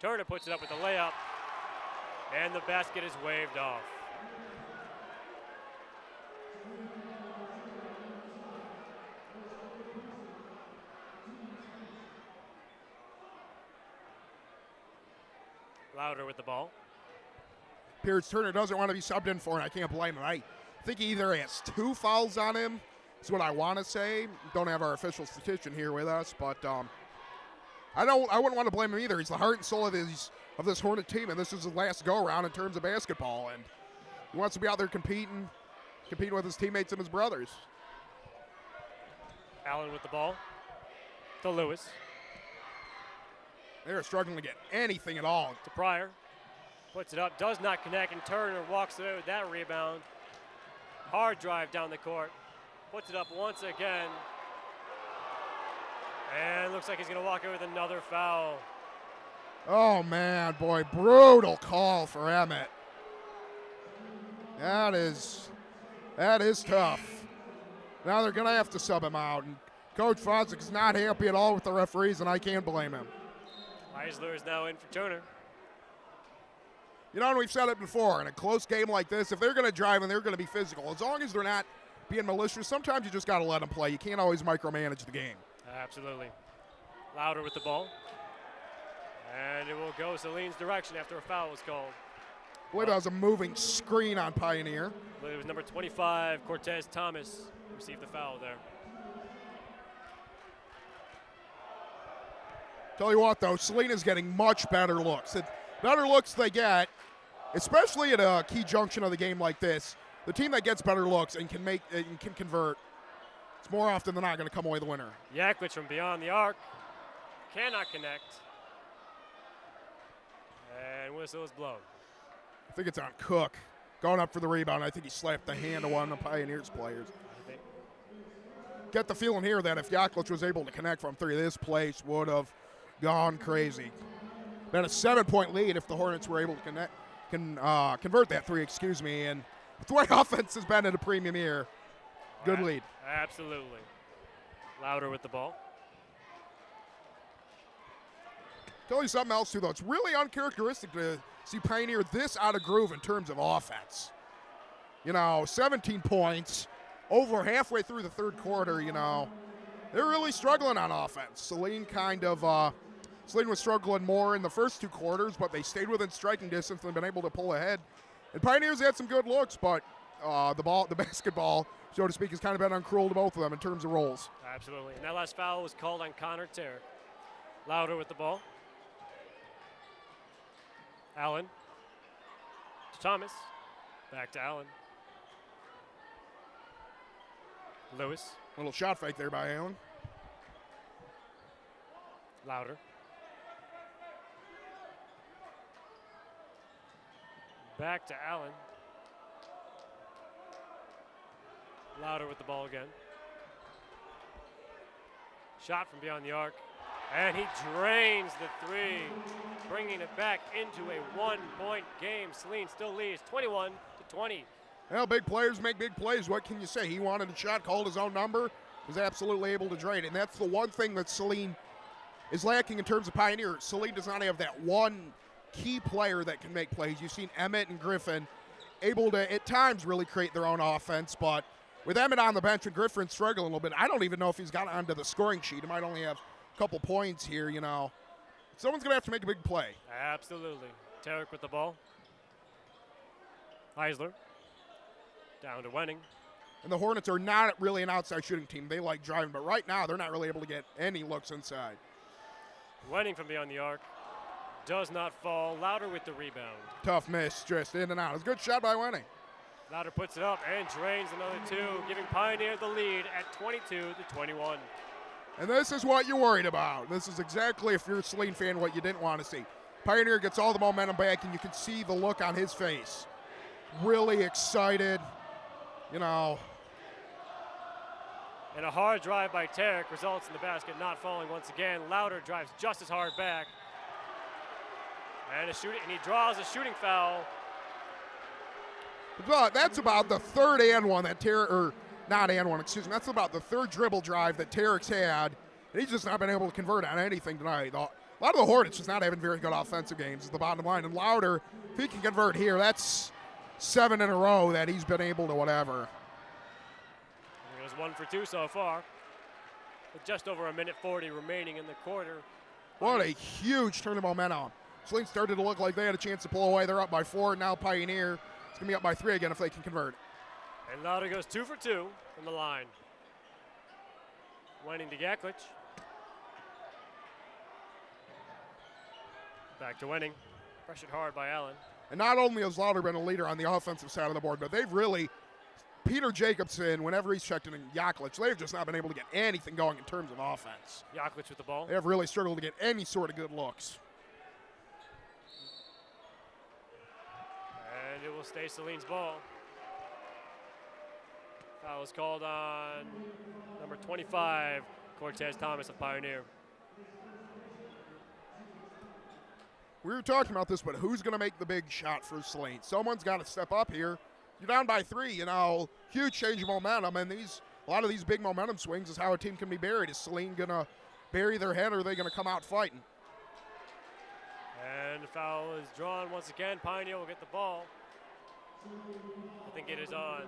Speaker 1: Turner puts it up with the layup, and the basket is waved off. Louder with the ball.
Speaker 2: Pierce Turner doesn't want to be subbed in for, and I can't blame him. I think he either has 2 fouls on him, is what I want to say. Don't have our official statistician here with us, but I wouldn't want to blame him either. He's the heart and soul of this Hornet team, and this is his last go-around in terms of basketball. And he wants to be out there competing with his teammates and his brothers.
Speaker 1: Allen with the ball to Lewis.
Speaker 2: They're struggling to get anything at all.
Speaker 1: To Pryor. Puts it up, does not connect, and Turner walks away with that rebound. Hard drive down the court. Puts it up once again. And looks like he's going to walk away with another foul.
Speaker 2: Oh, man, boy, brutal call for Emmett. That is tough. Now they're going to have to sub him out. And Coach Fosdick is not happy at all with the referees, and I can't blame him.
Speaker 1: Eisler is now in for Turner.
Speaker 2: You know, and we've said it before, in a close game like this, if they're going to drive and they're going to be physical, as long as they're not being malicious, sometimes you just got to let them play. You can't always micromanage the game.
Speaker 1: Absolutely. Louder with the ball. And it will go Saline's direction after a foul was called.
Speaker 2: I believe that was a moving screen on Pioneer.
Speaker 1: I believe it was number 25, Cortez Thomas, who received the foul there.
Speaker 2: Tell you what, though, Saline is getting much better looks. The better looks they get, especially at a key junction of the game like this, the team that gets better looks and can convert, it's more often than not going to come away the winner.
Speaker 1: Yaklich from beyond the arc. Cannot connect. And whistle is blown.
Speaker 2: I think it's on Cook. Going up for the rebound. I think he slapped the hand of one of the Pioneers players. Get the feeling here that if Yaklich was able to connect from three, this place would have gone crazy. Been a 7-point lead if the Hornets were able to convert that three, And with the way offense has been at a premium here, good lead.
Speaker 1: Absolutely. Louder with the ball.
Speaker 2: Tell you something else, too, though. It's really uncharacteristic to see Pioneer this out of groove in terms of offense. 17 points over halfway through the third quarter, They're really struggling on offense. Saline was struggling more in the first two quarters, but they stayed within striking distance and been able to pull ahead. And Pioneers had some good looks, but the basketball, so to speak, has kind of been uncruel to both of them in terms of roles.
Speaker 1: Absolutely. And that last foul was called on Connor Terry. Louder with the ball. Allen to Thomas. Back to Allen. Lewis.
Speaker 2: Little shot fake there by Allen.
Speaker 1: Louder. Back to Allen. Louder with the ball again. Shot from beyond the arc. And he drains the three, bringing it back into a 1-point game. Saline still leads 21-20.
Speaker 2: Well, big players make big plays. What can you say? He wanted a shot, called his own number, was absolutely able to drain it. And that's the one thing that Saline is lacking in terms of Pioneer. Saline does not have that one key player that can make plays. You've seen Emmett and Griffin able to, at times, really create their own offense. But with Emmett on the bench and Griffin struggling a little bit, I don't even know if he's got onto the scoring sheet. He might only have couple points here, Someone's going to have to make a big play.
Speaker 1: Absolutely. Tarek with the ball. Eisler. Down to Wenning.
Speaker 2: And the Hornets are not really an outside shooting team. They like driving, but right now they're not really able to get any looks inside.
Speaker 1: Wenning from beyond the arc. Does not fall. Louder with the rebound.
Speaker 2: Tough miss, just in and out. It's a good shot by Wenning.
Speaker 1: Louder puts it up and drains another two, giving Pioneer the lead at 22-21.
Speaker 2: And this is what you're worried about. This is exactly, if you're a Saline fan, what you didn't want to see. Pioneer gets all the momentum back, and you can see the look on his face. Really excited, And a
Speaker 1: hard drive by Tarek results in the basket not falling once again. Louder drives just as hard back. And he draws a shooting foul.
Speaker 2: But that's about the third and one that Tarek, that's about the third dribble drive that Tarek's had. And he's just not been able to convert on anything tonight. A lot of the Hornets just not having very good offensive games is the bottom line. And Louder, if he can convert here, that's 7 in a row that he's been able to whatever.
Speaker 1: It was 1 for 2 so far. With just over 1:40 remaining in the quarter.
Speaker 2: What a huge turn of momentum. Saline started to look like they had a chance to pull away. They're up by 4. Now Pioneer is going to be up by 3 again if they can convert.
Speaker 1: And Louder goes 2 for 2 from the line. Wenning to Yaklich. Back to Winning. Pressured hard by Allen.
Speaker 2: And not only has Lauder been a leader on the offensive side of the board, but they've really, Peter Jacobson, whenever he's checked in Yaklich, they've just not been able to get anything going in terms of offense.
Speaker 1: Yaklich with the ball.
Speaker 2: They have really struggled to get any sort of good looks.
Speaker 1: And it will stay Saline's ball. Foul is called on number 25, Cortez Thomas of Pioneer.
Speaker 2: We were talking about this, but who's going to make the big shot for Saline? Someone's got to step up here. You're down by 3, huge change of momentum, and a lot of these big momentum swings is how a team can be buried. Is Saline going to bury their head, or are they going to come out fighting?
Speaker 1: And the foul is drawn once again. Pioneer will get the ball. I think it is on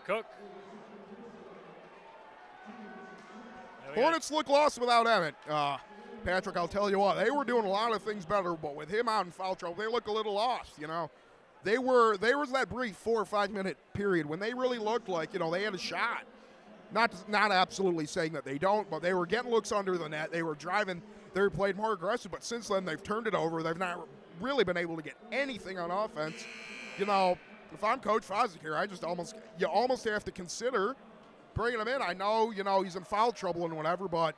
Speaker 1: Cook.
Speaker 2: Hornets look lost without Emmett. Patrick, I'll tell you what, they were doing a lot of things better, but with him out in foul trouble, they look a little lost, There was that brief 4 or 5 minute period when they really looked like, they had a shot. Not absolutely saying that they don't, but they were getting looks under the net. They were driving. They played more aggressive, but since then they've turned it over. They've not really been able to get anything on offense. If I'm Coach Fosdick here, you almost have to consider bringing him in. I know, he's in foul trouble and whatever, but,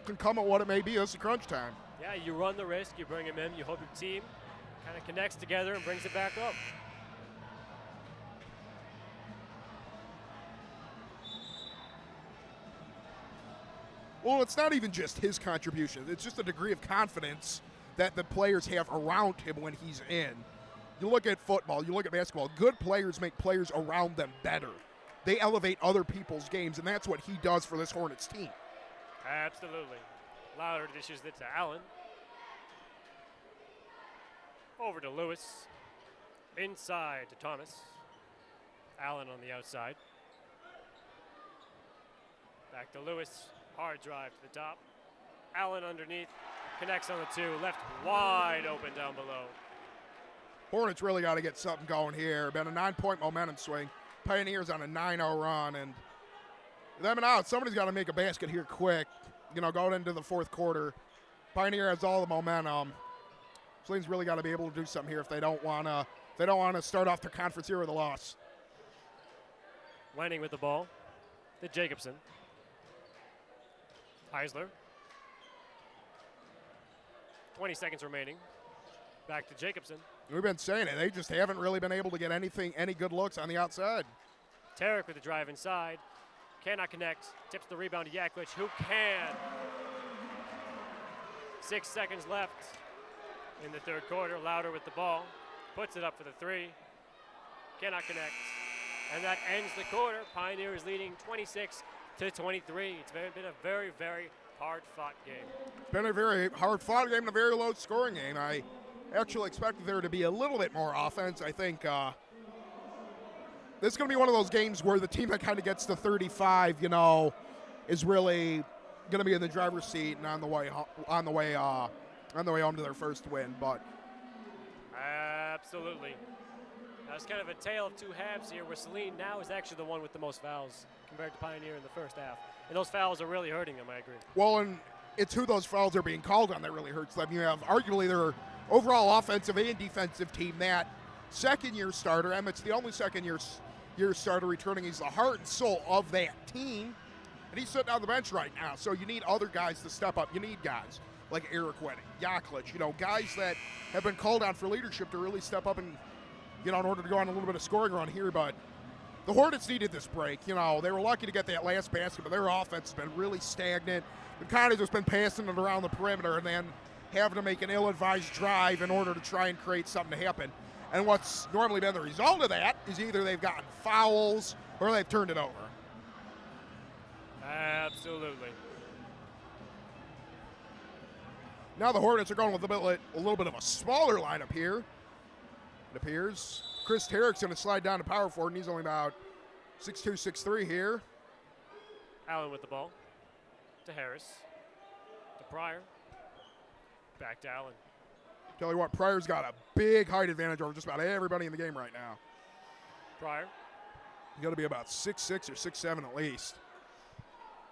Speaker 2: can come at what it may be. It's a crunch time.
Speaker 1: Yeah, you run the risk. You bring him in. You hope your team kind of connects together and brings it back up.
Speaker 2: Well, it's not even just his contribution. It's just a degree of confidence that the players have around him when he's in. You look at football, you look at basketball, good players make players around them better. They elevate other people's games, and that's what he does for this Hornets team.
Speaker 1: Absolutely. Lauder dishes it to Allen. Over to Lewis. Inside to Thomas. Allen on the outside. Back to Lewis. Hard drive to the top. Allen underneath. Connects on the 2. Left wide open down below.
Speaker 2: Hornets really got to get something going here. Been a 9-point momentum swing. Pioneers on a 9-0 run. And them and out. Somebody's got to make a basket here quick. Going into the fourth quarter. Pioneer has all the momentum. Saline's really got to be able to do something here if they don't want to start off their conference here with a loss.
Speaker 1: Wenning with the ball. To Jacobson. Heisler. 20 seconds remaining. Back to Jacobson.
Speaker 2: We've been saying it. They just haven't really been able to get any good looks on the outside.
Speaker 1: Tarek with the drive inside. Cannot connect. Tips the rebound to Yaklich, who can. 6 seconds left in the third quarter. Lauder with the ball. Puts it up for the 3. Cannot connect. And that ends the quarter. Pioneer is leading 26-23. It's been a very, very hard-fought game.
Speaker 2: It's been a very hard-fought game and a very low-scoring game. I actually expected there to be a little bit more offense. I think this is going to be one of those games where the team that kind of gets to 35, is really going to be in the driver's seat and on the way home to their first win. But
Speaker 1: absolutely, that's kind of a tale of 2 halves here, where Saline now is actually the one with the most fouls compared to Pioneer in the first half, and those fouls are really hurting them. I agree.
Speaker 2: Well, and it's who those fouls are being called on that really hurts them. You have arguably their overall offensive and defensive team, that second-year starter. Emmett's the only second-year starter returning. He's the heart and soul of that team, and he's sitting on the bench right now. So you need other guys to step up. You need guys like Eric Wenning, Yaklich, guys that have been called on for leadership to really step up and, in order to go on a little bit of scoring run here. But the Hornets needed this break. They were lucky to get that last basket, but their offense has been really stagnant. They've kind of just been passing it around the perimeter and then having to make an ill-advised drive in order to try and create something to happen. And what's normally been the result of that is either they've gotten fouls or they've turned it over.
Speaker 1: Absolutely.
Speaker 2: Now the Hornets are going with a little bit of a smaller lineup here, it appears. Chris Tarek's going to slide down to power forward, and he's only about 6'2", 6'3" here.
Speaker 1: Allen with the ball. To Harris. To Pryor. Back to Allen.
Speaker 2: Tell you what, Pryor's got a big height advantage over just about everybody in the game right now.
Speaker 1: Pryor.
Speaker 2: He's got to be about 6'6" or 6'7" at least.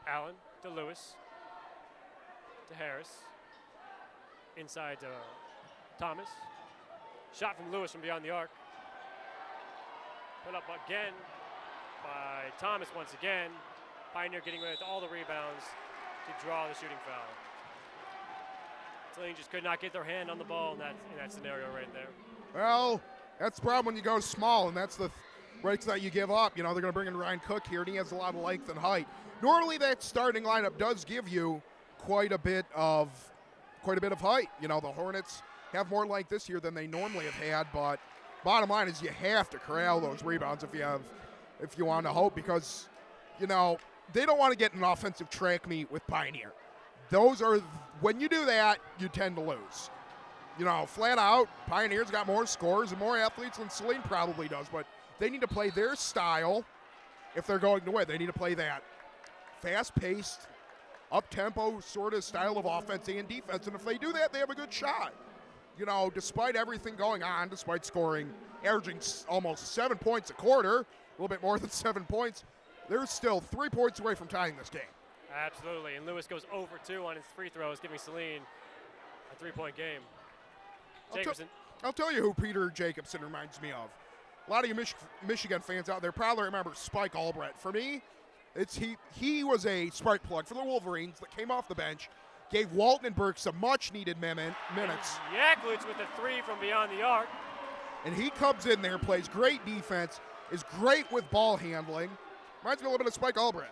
Speaker 1: Allen to Lewis. To Harris. inside to Thomas. Shot from Lewis from beyond the arc. Put up again by Thomas once again. Pioneer getting away with all the rebounds to draw the shooting foul. Saline just could not get their hand on the ball in that scenario right there.
Speaker 2: Well, that's the problem when you go small, and that's the rates that you give up. You know, they're going to bring in Ryan Cook here, and he has a lot of length and height. Normally, that starting lineup does give you quite a bit of height. You know, the Hornets have more length this year than they normally have had, but bottom line is you have to corral those rebounds if you want to hope, because, you know, they don't want to get an offensive track meet with Pioneer. When you do that, you tend to lose. You know, flat out, Pioneer's got more scores and more athletes than Saline probably does, but they need to play their style if they're going to win. They need to play that fast-paced, up-tempo sort of style of offense and defense, and if they do that, they have a good shot. You know, despite everything going on, despite scoring, averaging almost 7 points a quarter, a little bit more than 7 points, they're still 3 points away from tying this game.
Speaker 1: Absolutely, and Lewis goes over 2 on his free throws, giving Saline a 3-point game. Jacobson.
Speaker 2: I'll tell you who Peter Jacobson reminds me of. A lot of you Michigan fans out there probably remember Spike Albrecht. For me, he was a spark plug for the Wolverines that came off the bench, gave Walton and Burke some much-needed minutes.
Speaker 1: Yaklich with a 3 from beyond the arc.
Speaker 2: And he comes in there, plays great defense, is great with ball handling. Reminds me a little bit of Spike Albrecht.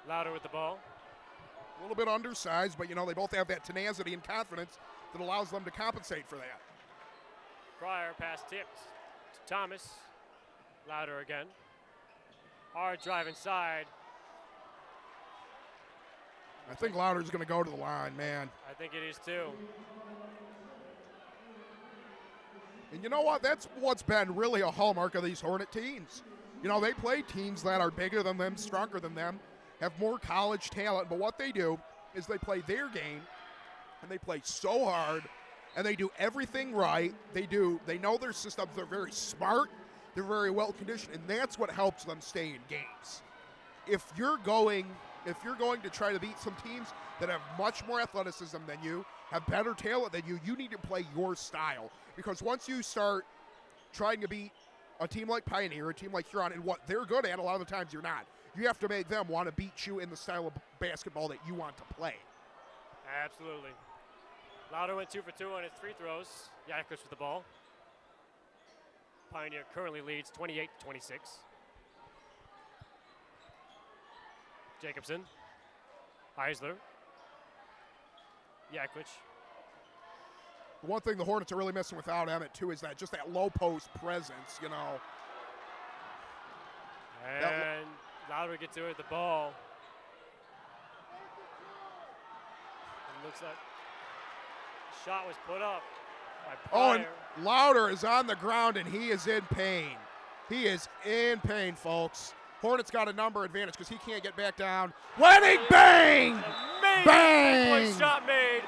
Speaker 1: Louder with the ball.
Speaker 2: A little bit undersized, but, you know, they both have that tenacity and confidence that allows them to compensate for that.
Speaker 1: Pryor pass tipped to Thomas. Louder again. Hard drive inside.
Speaker 2: I think Louder's going to go to the line, man.
Speaker 1: I think it is too.
Speaker 2: And you know what? That's what's been really a hallmark of these Hornet teams. You know, they play teams that are bigger than them, stronger than them, have more college talent, but what they do is they play their game, and they play so hard, and they do everything right. They know their systems. They're very smart. They're very well conditioned, and that's what helps them stay in games. If you're going to try to beat some teams that have much more athleticism than you, have better talent than you need to play your style. Because once you start trying to beat a team like Pioneer, a team like Huron, and what they're good at, a lot of the times you're not. You have to make them want to beat you in the style of basketball that you want to play.
Speaker 1: Absolutely. Louder went 2 for 2 on his free throws. Yaklich with the ball. Pioneer currently leads 28-26. Jacobson. Eisler. Yaklich.
Speaker 2: One thing the Hornets are really missing without Emmett, too, is just that low post presence, you know.
Speaker 1: And Louder gets away with the ball. It looks like the shot was put up by Pryor.
Speaker 2: Oh, and Louder is on the ground, and he is in pain. He is in pain, folks. Hornets got a number advantage because he can't get back down. Wedding, bang! Bang!
Speaker 1: Three-point shot made.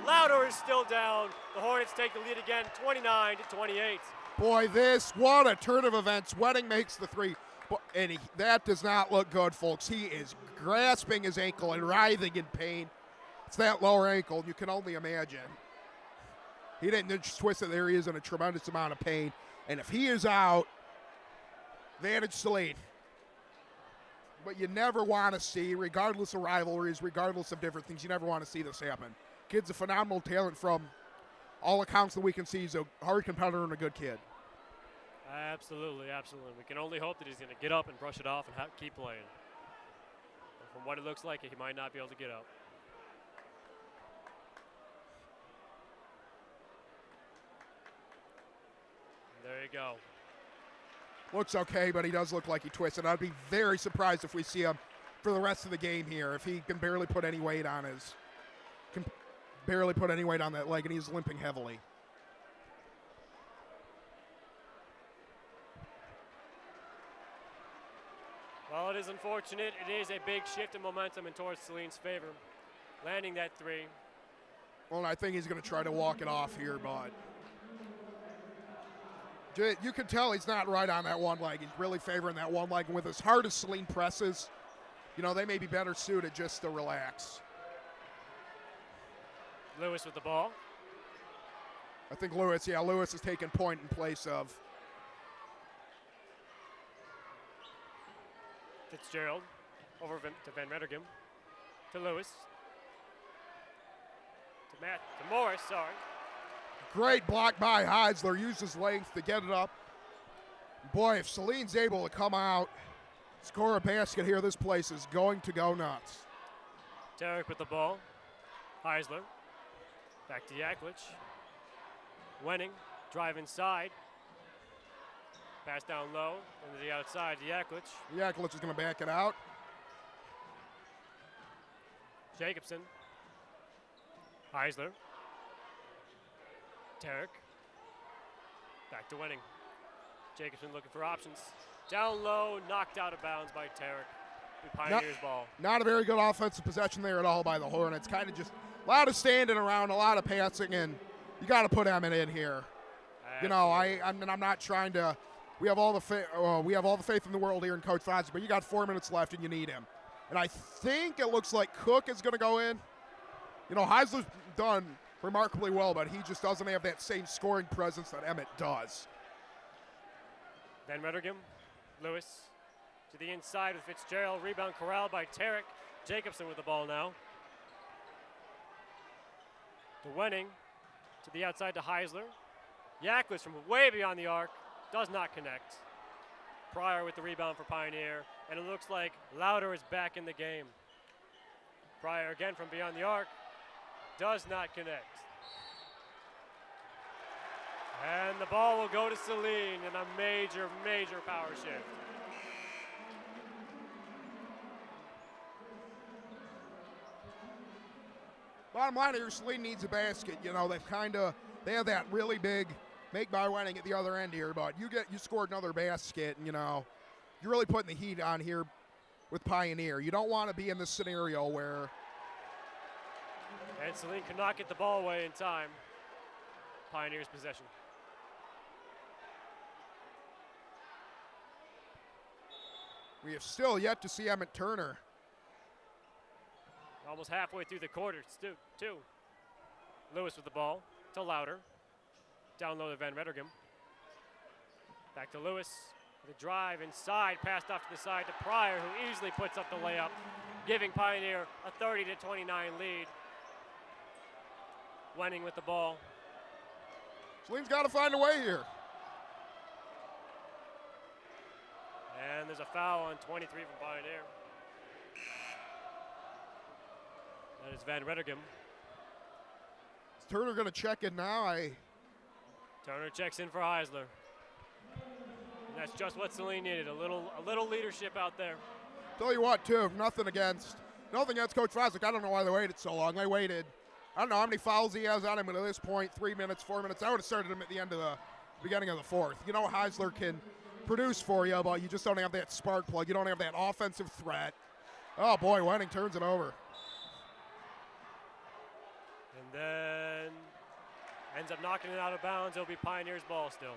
Speaker 1: Louder is still down. The Hornets take the lead again, 29-28.
Speaker 2: Boy, what a turn of events. Wedding makes the three. And that does not look good, folks. He is grasping his ankle and writhing in pain. It's that lower ankle. You can only imagine. He didn't just twist it there. He is in a tremendous amount of pain. And if he is out, advantage Saline. But you never want to see, regardless of rivalries, regardless of different things, you never want to see this happen. Kid's a phenomenal talent from all accounts that we can see. He's a hard competitor and a good kid.
Speaker 1: Absolutely, absolutely. We can only hope that he's going to get up and brush it off and keep playing. But from what it looks like, he might not be able to get up. And there you go.
Speaker 2: Looks okay, but he does look like he twisted. I'd be very surprised if we see him for the rest of the game here. If he can barely put any weight on that leg, and he's limping heavily.
Speaker 1: Well, it is unfortunate. It is a big shift in momentum and towards Saline's favor. Landing that three.
Speaker 2: Well, I think he's going to try to walk it off here, but you can tell he's not right on that one leg. He's really favoring that one leg. And with as hard as Saline presses, you know, they may be better suited just to relax.
Speaker 1: Lewis with the ball.
Speaker 2: I think Lewis is taking point in place of
Speaker 1: Fitzgerald over to Van Rettergem. To Lewis. To Morris, sorry.
Speaker 2: Great block by Heisler. Used his length to get it up. Boy, if Saline's able to come out, score a basket here, this place is going to go nuts.
Speaker 1: Tarek with the ball. Heisler. Back to Yaklich. Wenning. Drive inside. Pass down low. Into the outside to Yaklich.
Speaker 2: Yaklich is going to back it out.
Speaker 1: Jacobson. Heisler. Tarek. Back to Wenning. Jacobson looking for options. Down low, knocked out of bounds by Tarek. Pioneers ball.
Speaker 2: Not a very good offensive possession there at all by the Hornets. Kind of just a lot of standing around, a lot of passing, and you got to put Emmett in here. Absolutely. You know, I'm not trying to. We have all the faith in the world here in Coach Fonzie, but you got 4 minutes left and you need him. And I think it looks like Cook is going to go in. You know, Heisler's done remarkably well, but he just doesn't have that same scoring presence that Emmett does.
Speaker 1: Van Rettergem, Lewis to the inside with Fitzgerald. Rebound corralled by Tarek. Jacobson with the ball now. To Wenning, to the outside to Heisler. Yaklich from way beyond the arc, does not connect. Pryor with the rebound for Pioneer, and it looks like Lauder is back in the game. Pryor again from beyond the arc, does not connect. And the ball will go to Saline in a major, major power shift.
Speaker 2: Bottom line here, Saline needs a basket. You know, they have that really big make by Wenning at the other end here, but you scored another basket, and you know, you're really putting the heat on here with Pioneer. You don't want to be in this scenario where.
Speaker 1: And Saline could not get the ball away in time. Pioneer's possession.
Speaker 2: We have still yet to see Emmett Turner.
Speaker 1: Almost halfway through the quarter, two. Lewis with the ball to Lauder. Down low to Van Rettergem. Back to Lewis. The drive inside, passed off to the side to Pryor, who easily puts up the layup, giving Pioneer a 30-29 lead. Wenning with the ball.
Speaker 2: Saline's got to find a way here.
Speaker 1: And there's a foul on 23 from Pioneer. That is Van Rettergem.
Speaker 2: Is Turner going to check in now?
Speaker 1: Turner checks in for Heisler. And that's just what Saline needed, a little leadership out there.
Speaker 2: Tell you what, too, nothing against Coach Fosdick. I don't know why they waited so long. They waited. I don't know how many fouls he has on him, but at this point, 3 minutes, 4 minutes. I would have started him at the end of the beginning of the fourth. You know, Heisler can produce for you, but you just don't have that spark plug. You don't have that offensive threat. Oh, boy, Wenning turns it over.
Speaker 1: And then ends up knocking it out of bounds. It'll be Pioneer's ball still.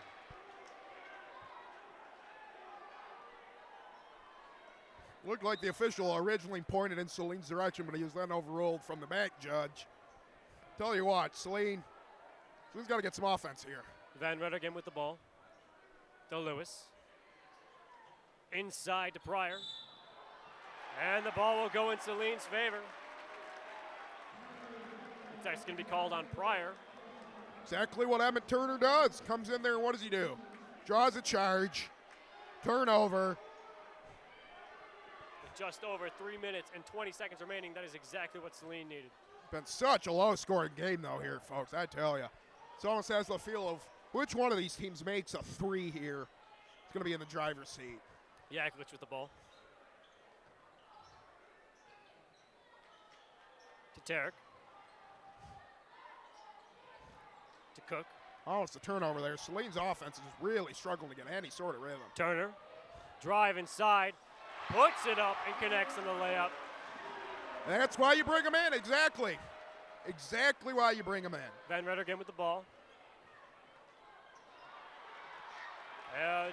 Speaker 2: Looked like the official originally pointed in Saline's direction, but he was then overruled from the back judge. Tell you what, Saline's got to get some offense here.
Speaker 1: Van Rettergem with the ball. To Lewis. Inside to Pryor. And the ball will go in Saline's favor. It's going to be called on Pryor.
Speaker 2: Exactly what Emmett Turner does. Comes in there, and what does he do? Draws a charge. Turnover.
Speaker 1: With just over 3 minutes and 20 seconds remaining, that is exactly what Saline needed.
Speaker 2: Been such a low-scoring game, though, here, folks. I tell you. It almost has the feel of which one of these teams makes a three here. It's going to be in the driver's seat.
Speaker 1: Yaklich with the ball. To Tarek. To Cook.
Speaker 2: Oh, it's a turnover there. Saline's offense is really struggling to get any sort of rhythm.
Speaker 1: Turner. Drive inside. Puts it up and connects on the layup.
Speaker 2: That's why you bring him in. Exactly. Exactly why you bring him in.
Speaker 1: Van Rettergem with the ball.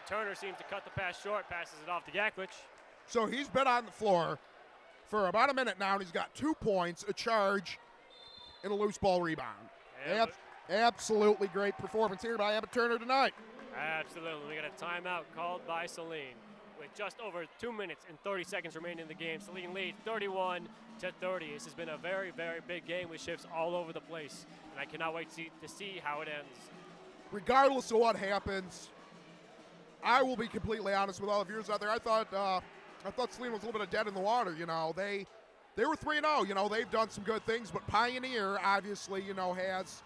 Speaker 1: Turner seems to cut the pass short, passes it off to Yaklich.
Speaker 2: So he's been on the floor for about a minute now, and he's got 2 points, a charge, and a loose ball rebound.
Speaker 1: And
Speaker 2: Absolutely great performance here by Abbott Turner tonight.
Speaker 1: absolutely. We got a timeout called by Saline. With just over 2 minutes and 30 seconds remaining in the game, Saline leads 31-30. This has been a very, very big game with shifts all over the place, and I cannot wait to see how it ends.
Speaker 2: Regardless of what happens, I will be completely honest with all of viewers out there. I thought Saline was a little bit of dead in the water. You know, they were 3-0. You know, they've done some good things, but Pioneer obviously, you know, has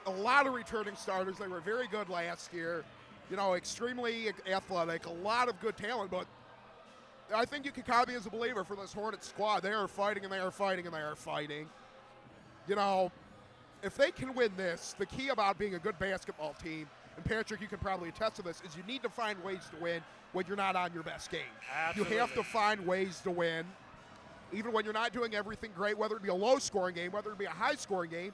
Speaker 2: a lot of returning starters. They were very good last year. You know, extremely athletic, a lot of good talent, but I think you can count me as a believer for this Hornets squad. They are fighting and they are fighting and they are fighting. You know, if they can win this, the key about being a good basketball team, and Patrick, you can probably attest to this, is you need to find ways to win when you're not on your best game.
Speaker 1: Absolutely.
Speaker 2: You have to find ways to win, even when you're not doing everything great, whether it be a low-scoring game, whether it be a high-scoring game.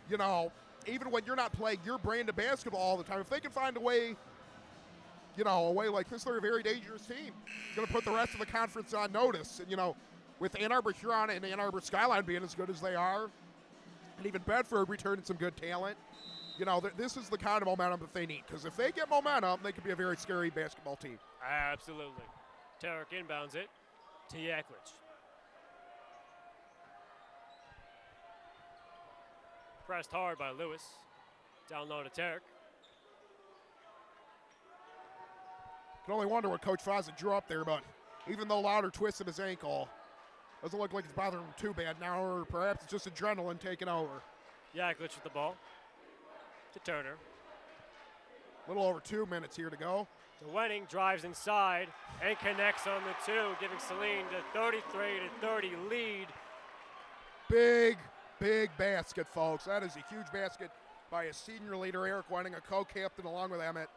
Speaker 2: You know, even when you're not playing your brand of basketball all the time, if they can find a way, you know, a way like this, they're a very dangerous team. Going to put the rest of the conference on notice. And, you know, with Ann Arbor Huron and Ann Arbor Skyline being as good as they are, and even Bedford returning some good talent, you know, this is the kind of momentum that they need. Because if they get momentum, they could be a very scary basketball team.
Speaker 1: Absolutely. Tarek inbounds it to Yaklich. Pressed hard by Lewis. Down low to Tarek.
Speaker 2: Can only wonder what Coach Fawcett drew up there, but even though Louder twisted his ankle, doesn't look like it's bothering him too bad now, or perhaps it's just adrenaline taking over.
Speaker 1: Yaklich with the ball to Turner.
Speaker 2: A little over 2 minutes here to go.
Speaker 1: To Wenning, drives inside and connects on the two, giving Saline the 33-30 lead.
Speaker 2: Big basket, folks. That is a huge basket by a senior leader, Eric Wenning, a co-captain along with Emmett.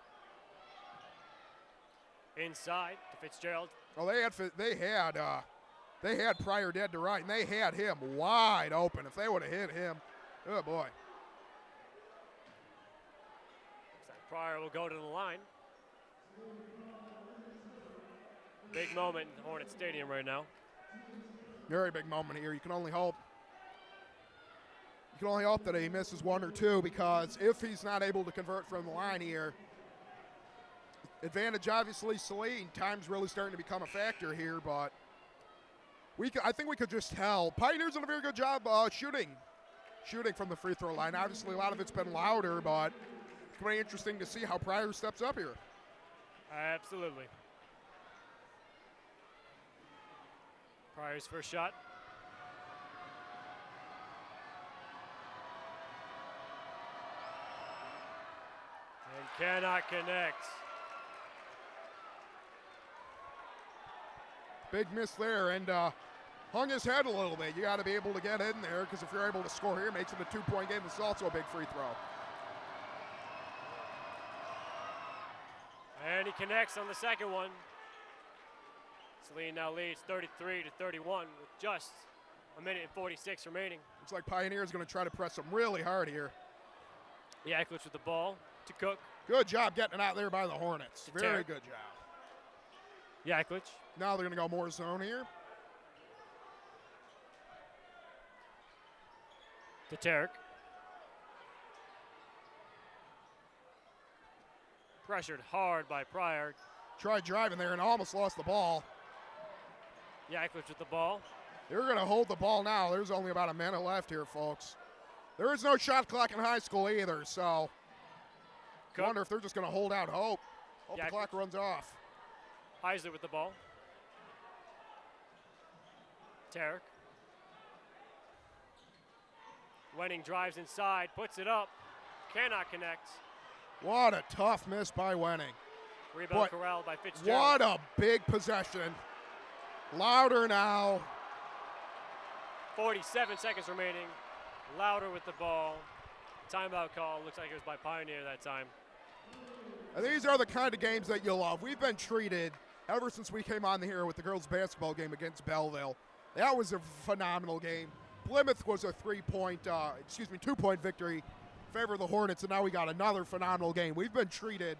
Speaker 1: Inside to Fitzgerald.
Speaker 2: Oh, they had Pryor dead to right, and they had him wide open. If they would have hit him, oh boy.
Speaker 1: Looks like Pryor will go to the line. Big moment in Hornet Stadium right now.
Speaker 2: Very big moment here. You can only hope that he misses one or two, because if he's not able to convert from the line here, advantage obviously Saline. Time's really starting to become a factor here, but I think we could just tell Pioneers done a very good job shooting from the free throw line. Obviously, a lot of it's been Louder, but it's very interesting to see how Pryor steps up here.
Speaker 1: Absolutely. Pryor's first shot. And cannot connect.
Speaker 2: Big miss there, and hung his head a little bit. You got to be able to get in there, because if you're able to score here, it makes it a 2-point game. This is also a big free throw.
Speaker 1: And he connects on the second one. Saline now leads 33-31 with just a minute and 46 remaining.
Speaker 2: Looks like Pioneer is going to try to press them really hard here.
Speaker 1: Yaklich with the ball to Cook.
Speaker 2: Good job getting it out there by the Hornets. Very good job.
Speaker 1: Yaklich.
Speaker 2: Now they're going to go more zone here.
Speaker 1: To Tarek. Pressured hard by Pryor.
Speaker 2: Tried driving there and almost lost the ball.
Speaker 1: Yaklich with the ball.
Speaker 2: They're going to hold the ball now. There's only about a minute left here, folks. There is no shot clock in high school either, so I wonder if they're just going to hold out hope. Hope the clock runs off.
Speaker 1: Heiser with the ball. Tarek. Wenning drives inside, puts it up, cannot connect.
Speaker 2: What a tough miss by Wenning.
Speaker 1: Rebound corralled by Fitzgerald.
Speaker 2: What a big possession. Louder now.
Speaker 1: 47 seconds remaining. Louder with the ball. Timeout call. Looks like it was by Pioneer that time.
Speaker 2: And these are the kind of games that you love. We've been treated ever since we came on here with the girls' basketball game against Belleville. That was a phenomenal game. Plymouth was a 2-point victory in favor of the Hornets, and now we got another phenomenal game. We've been treated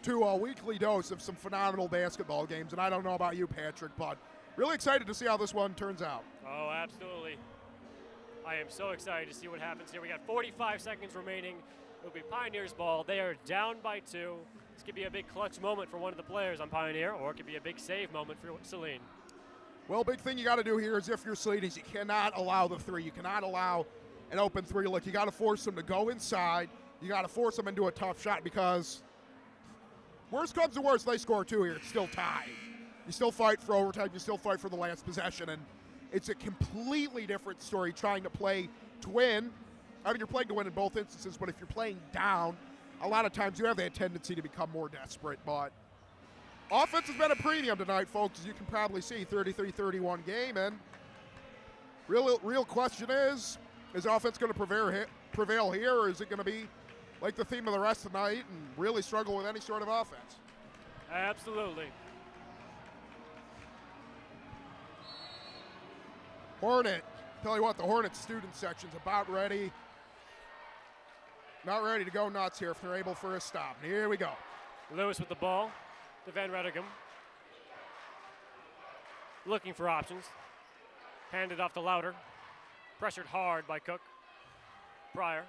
Speaker 2: to a weekly dose of some phenomenal basketball games, and I don't know about you, Patrick, but really excited to see how this one turns out.
Speaker 1: Oh, absolutely. I am so excited to see what happens here. We got 45 seconds remaining. It'll be Pioneer's ball. They are down by 2. This could be a big clutch moment for one of the players on Pioneer, or it could be a big save moment for Saline.
Speaker 2: Well, big thing you got to do here is if you're Saline is you cannot allow the 3. You cannot allow an open 3 look. You got to force them to go inside. You got to force them into a tough shot because worst comes to worst, they score 2 here. It's still tied. You still fight for overtime. You still fight for the last possession, and it's a completely different story trying to play to win. I mean, you're playing to win in both instances, but if you're playing down, a lot of times you have that tendency to become more desperate. But offense has been a premium tonight, folks, as you can probably see, 33-31 game. And real question is offense going to prevail here, or is it going to be like the theme of the rest of the night and really struggle with any sort of offense?
Speaker 1: Absolutely.
Speaker 2: Hornet, tell you what, the Hornet student section's about ready. Not ready to go nuts here if they're able for a stop. And here we go.
Speaker 1: Lewis with the ball to Van Rettigem. Looking for options. Handed off to Louder. Pressured hard by Cook. Pryor.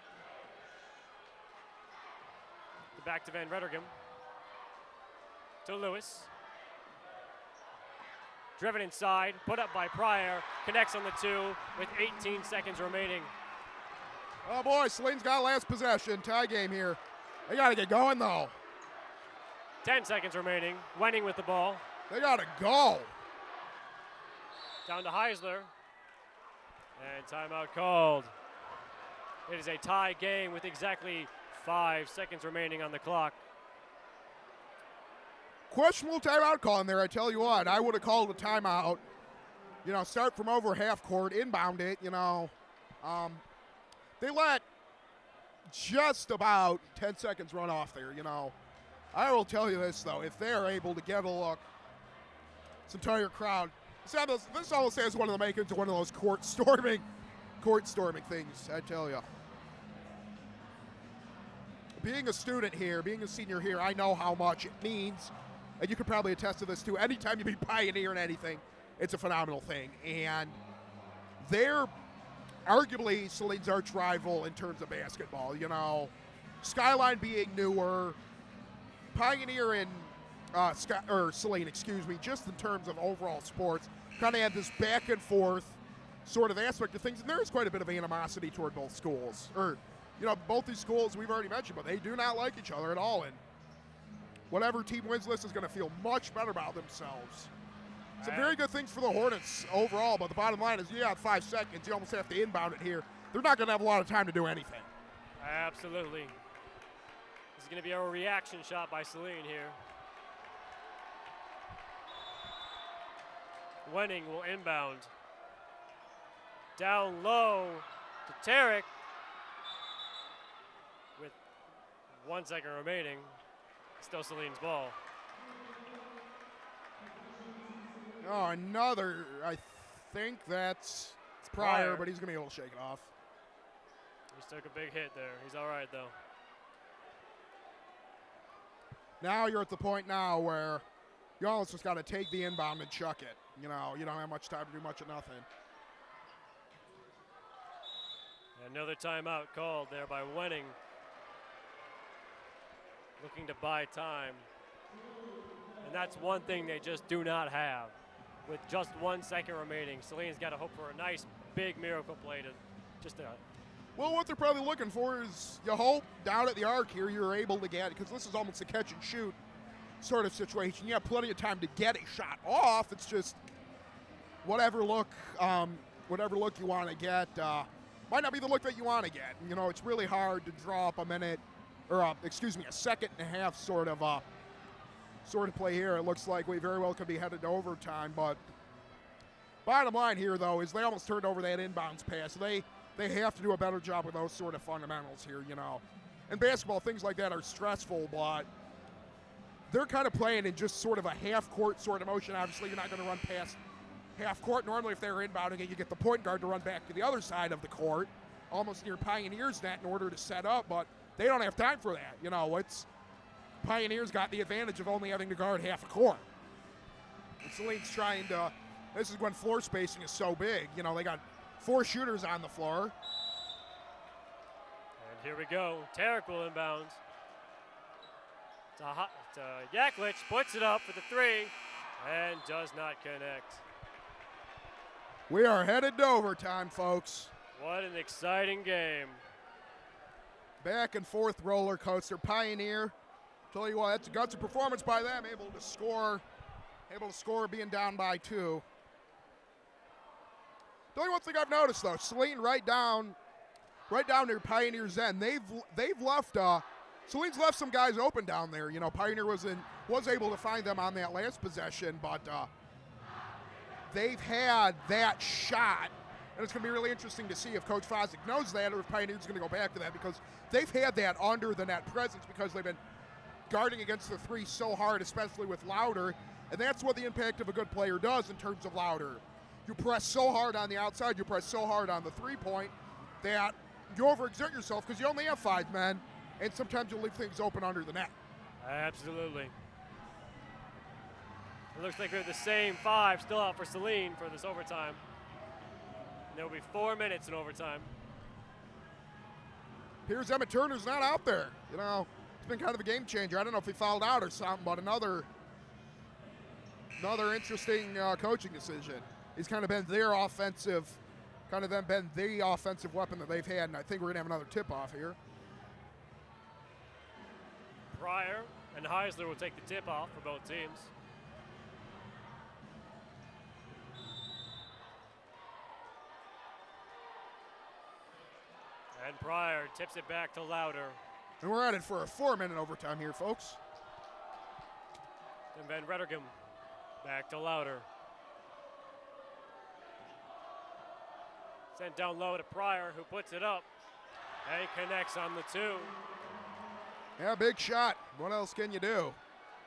Speaker 1: Back to Van Rettigem. To Lewis. Driven inside, put up by Pryor, connects on the 2 with 18 seconds remaining.
Speaker 2: Oh boy, Saline's got last possession. Tie game here. They got to get going though.
Speaker 1: 10 seconds remaining. Wenning with the ball.
Speaker 2: They got to go.
Speaker 1: Down to Heisler. And timeout called. It is a tie game with exactly 5 seconds remaining on the clock.
Speaker 2: Questionable timeout call in there, I tell you what. I would have called a timeout. You know, start from over half court, inbound it, you know. They let just about 10 seconds run off there, you know. I will tell you this, though. If they're able to get a look, this entire crowd, this almost has one of the makings of one of those court storming things, I tell you. Being a student here, being a senior here, I know how much it means. And you could probably attest to this, too. Anytime you be Pioneer in anything, it's a phenomenal thing. And they're arguably Saline's arch rival in terms of basketball. You know, Skyline being newer, Pioneer and Saline, just in terms of overall sports, kind of had this back and forth sort of aspect of things. And there is quite a bit of animosity toward both schools. Or, you know, both these schools we've already mentioned, but they do not like each other at all. And whatever team wins this is going to feel much better about themselves. Some very good things for the Hornets overall, but the bottom line is you got 5 seconds. You almost have to inbound it here. They're not going to have a lot of time to do anything.
Speaker 1: Absolutely. This is going to be a reaction shot by Saline here. Wenning will inbound. Down low to Tarek with 1 second remaining. Still Saline's ball.
Speaker 2: Oh, another, I think that's Pryor, but he's going to be able to shake it off.
Speaker 1: He took a big hit there. He's all right, though.
Speaker 2: Now you're at the point now where you almost just got to take the inbound and chuck it. You know, you don't have much time to do much of nothing.
Speaker 1: Another timeout called there by Wenning. Looking to buy time. And that's one thing they just do not have. With just 1 second remaining, Saline's got to hope for a nice big miracle play to just
Speaker 2: well, what they're probably looking for is you hope down at the arc here you're able to get, because this is almost a catch and shoot sort of situation. You have plenty of time to get a shot off. It's just whatever look you want to get might not be the look that you want to get. You know, it's really hard to draw up a second and a half sort of play here. It looks like we very well could be headed to overtime, but bottom line here, though, is they almost turned over that inbounds pass. They have to do a better job with those sort of fundamentals here, you know. In basketball, things like that are stressful, but they're kind of playing in just sort of a half-court sort of motion. Obviously, you're not going to run past half-court. Normally, if they're inbounding it, you get the point guard to run back to the other side of the court, almost near Pioneer's net in order to set up, but they don't have time for that. You know, Pioneers got the advantage of only having to guard half a court. And Saline's trying to, this is when floor spacing is so big. You know, they got 4 shooters on the floor.
Speaker 1: And here we go. Tarek will inbound. Yaklich puts it up for the 3 and does not connect.
Speaker 2: We are headed to overtime, folks.
Speaker 1: What an exciting game.
Speaker 2: Back and forth roller coaster. Pioneer, tell you what, that's a gutsy performance by them, able to score being down by 2. Tell you one thing I've noticed though, Saline right down near Pioneer's end. They've left Saline's left some guys open down there. You know, Pioneer was able to find them on that last possession, but they've had that shot. And it's going to be really interesting to see if Coach Fosdick knows that or if Pioneer's going to go back to that, because they've had that under the net presence because they've been guarding against the 3 so hard, especially with Louder. And that's what the impact of a good player does in terms of Louder. You press so hard on the outside, you press so hard on the 3-point that you overexert yourself because you only have 5 men, and sometimes you'll leave things open under the net.
Speaker 1: Absolutely. It looks like we have the same 5 still out for Saline for this overtime. There will be 4 minutes in overtime.
Speaker 2: Here's Emmett Turner's not out there. You know, it's been kind of a game changer. I don't know if he fouled out or something, but another interesting coaching decision. He's kind of been the offensive weapon that they've had, and I think we're going to have another tip-off here.
Speaker 1: Pryor and Heisler will take the tip-off for both teams. And Pryor tips it back to Louder.
Speaker 2: And we're at it for a 4-minute overtime here, folks.
Speaker 1: And Van Rettergem back to Louder. Sent down low to Pryor, who puts it up. And he connects on the 2.
Speaker 2: Yeah, big shot. What else can you do?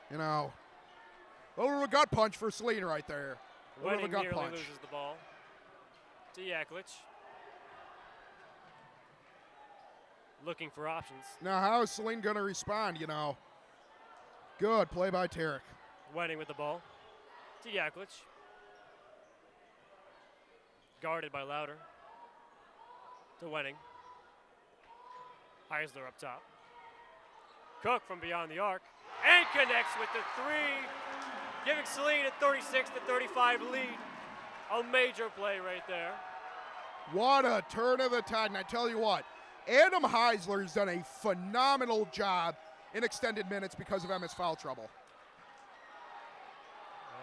Speaker 2: You know, a little bit of a gut punch for Saline right there. A little bit of a gut
Speaker 1: nearly
Speaker 2: punch.
Speaker 1: Loses the ball to Yaklich. Looking for options.
Speaker 2: Now, how is Saline going to respond, you know? Good play by Tarek.
Speaker 1: Wenning with the ball to Yaklich. Guarded by Louder. To Wenning. Heisler up top. Cook from beyond the arc. And connects with the 3. Giving Saline a 36-35 lead. A major play right there.
Speaker 2: What a turn of the tide. And I tell you what, Adam Heisler's done a phenomenal job in extended minutes because of Emmett's foul trouble.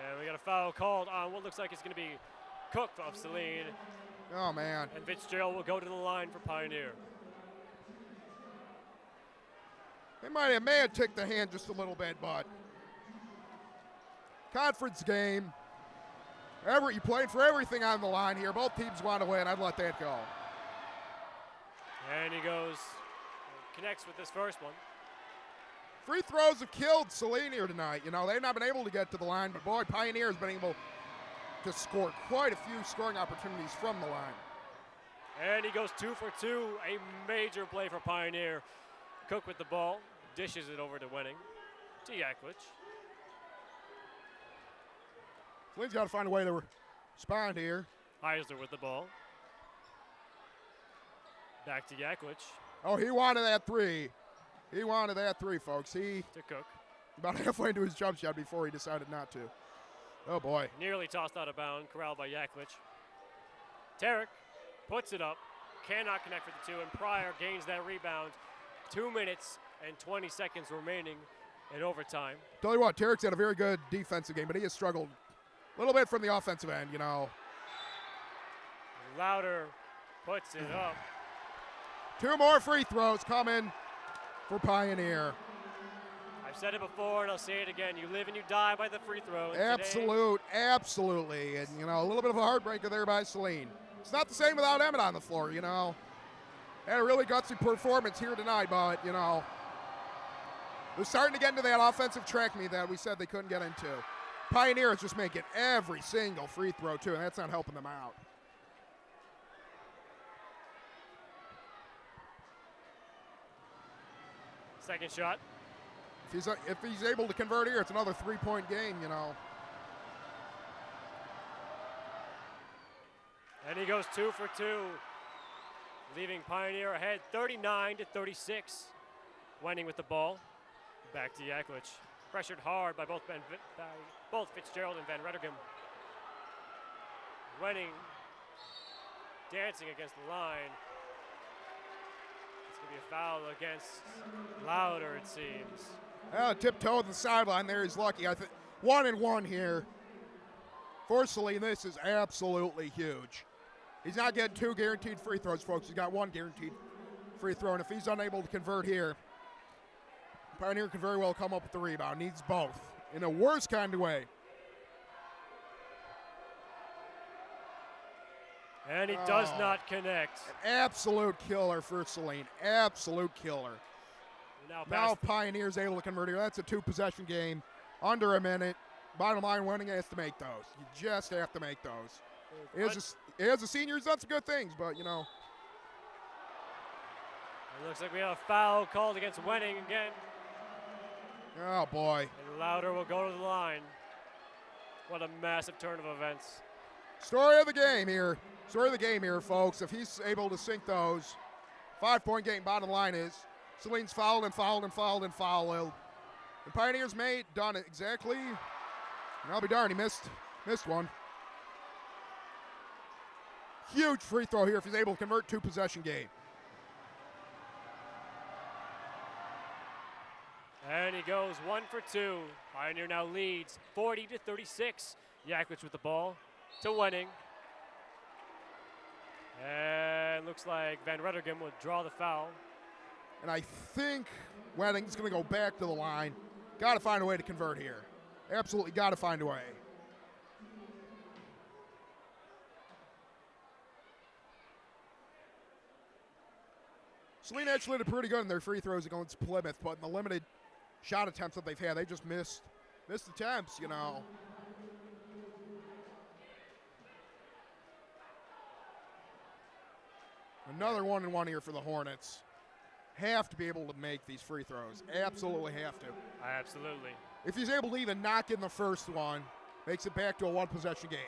Speaker 1: And we got a foul called on what looks like it's going to be Cook of Saline.
Speaker 2: Oh, man.
Speaker 1: And Fitzgerald will go to the line for Pioneer.
Speaker 2: They may have ticked the hand just a little bit, but conference game. You played for everything on the line here. Both teams want to win. I'd let that go.
Speaker 1: And he goes, connects with this first one.
Speaker 2: Free throws have killed Saline here tonight. You know, they've not been able to get to the line, but boy, Pioneer has been able to score quite a few scoring opportunities from the line.
Speaker 1: And he goes 2 for 2, a major play for Pioneer. Cook with the ball, dishes it over to Wenning, to Yaklich.
Speaker 2: Saline's got to find a way to respond here.
Speaker 1: Heisler with the ball. Back to Yaklich.
Speaker 2: Oh, he wanted that 3. He wanted that 3, folks. He
Speaker 1: to Cook.
Speaker 2: About halfway into his jump shot before he decided not to. Oh, boy.
Speaker 1: Nearly tossed out of bounds, corralled by Yaklich. Tarek puts it up, cannot connect for the 2, and Pryor gains that rebound. 2 minutes and 20 seconds remaining in overtime.
Speaker 2: Tell you what, Tarek's had a very good defensive game, but he has struggled a little bit from the offensive end, you know.
Speaker 1: Louder puts it up.
Speaker 2: 2 more free throws coming for Pioneer.
Speaker 1: I've said it before and I'll say it again. You live and you die by the free throw.
Speaker 2: Absolutely. And, you know, a little bit of a heartbreaker there by Saline. It's not the same without Emmett on the floor, you know. Had a really gutsy performance here tonight, but, you know, they're starting to get into that offensive track meet that we said they couldn't get into. Pioneer is just making every single free throw, too, and that's not helping them out.
Speaker 1: Second shot.
Speaker 2: If he's able to convert here, it's another 3-point game, you know.
Speaker 1: And he goes 2 for 2, leaving Pioneer ahead 39-36. Wenning with the ball. Back to Yaklich. Pressured hard by both Fitzgerald and Van Rettergem. Wenning dancing against the line. It's going to be a foul against Louder, it seems.
Speaker 2: Tiptoe to the sideline there. He's lucky. I think 1-1 here. For Saline, this is absolutely huge. He's not getting 2 guaranteed free throws, folks. He's got 1 guaranteed free throw, and if he's unable to convert here, Pioneer can very well come up with the rebound. Needs both in a worse kind of way.
Speaker 1: And he does not connect.
Speaker 2: An absolute killer for Saline. Absolute killer. Now Pioneer's able to convert here. That's a 2-possession game. Under a minute. Bottom line, Wenning has to make those. You just have to make those. As a senior, he's done some good things, but, you know.
Speaker 1: It looks like we have a foul called against Wenning again.
Speaker 2: Oh, boy.
Speaker 1: And Louder will go to the line. What a massive turn of events.
Speaker 2: Story of the game here. Story of the game here, folks. If he's able to sink those, 5-point game. Bottom line is Saline's fouled and fouled and fouled and fouled. And Pioneer's done it exactly. And I'll be darned, he missed one. Huge free throw here if he's able to convert 2-possession game.
Speaker 1: And he goes 1 for 2. Pioneer now leads 40-36. Yaklich with the ball to Wenning. And looks like Van Rettergem will draw the foul.
Speaker 2: And I think Wenning's going to go back to the line. Got to find a way to convert here. Absolutely got to find a way. Saline actually did pretty good in their free throws against Plymouth, but in the limited shot attempts that they've had, they just missed attempts, you know. Another 1-1 here for the Hornets. Have to be able to make these free throws. Absolutely have to.
Speaker 1: Absolutely.
Speaker 2: If he's able to even knock in the first one, makes it back to a 1-possession game.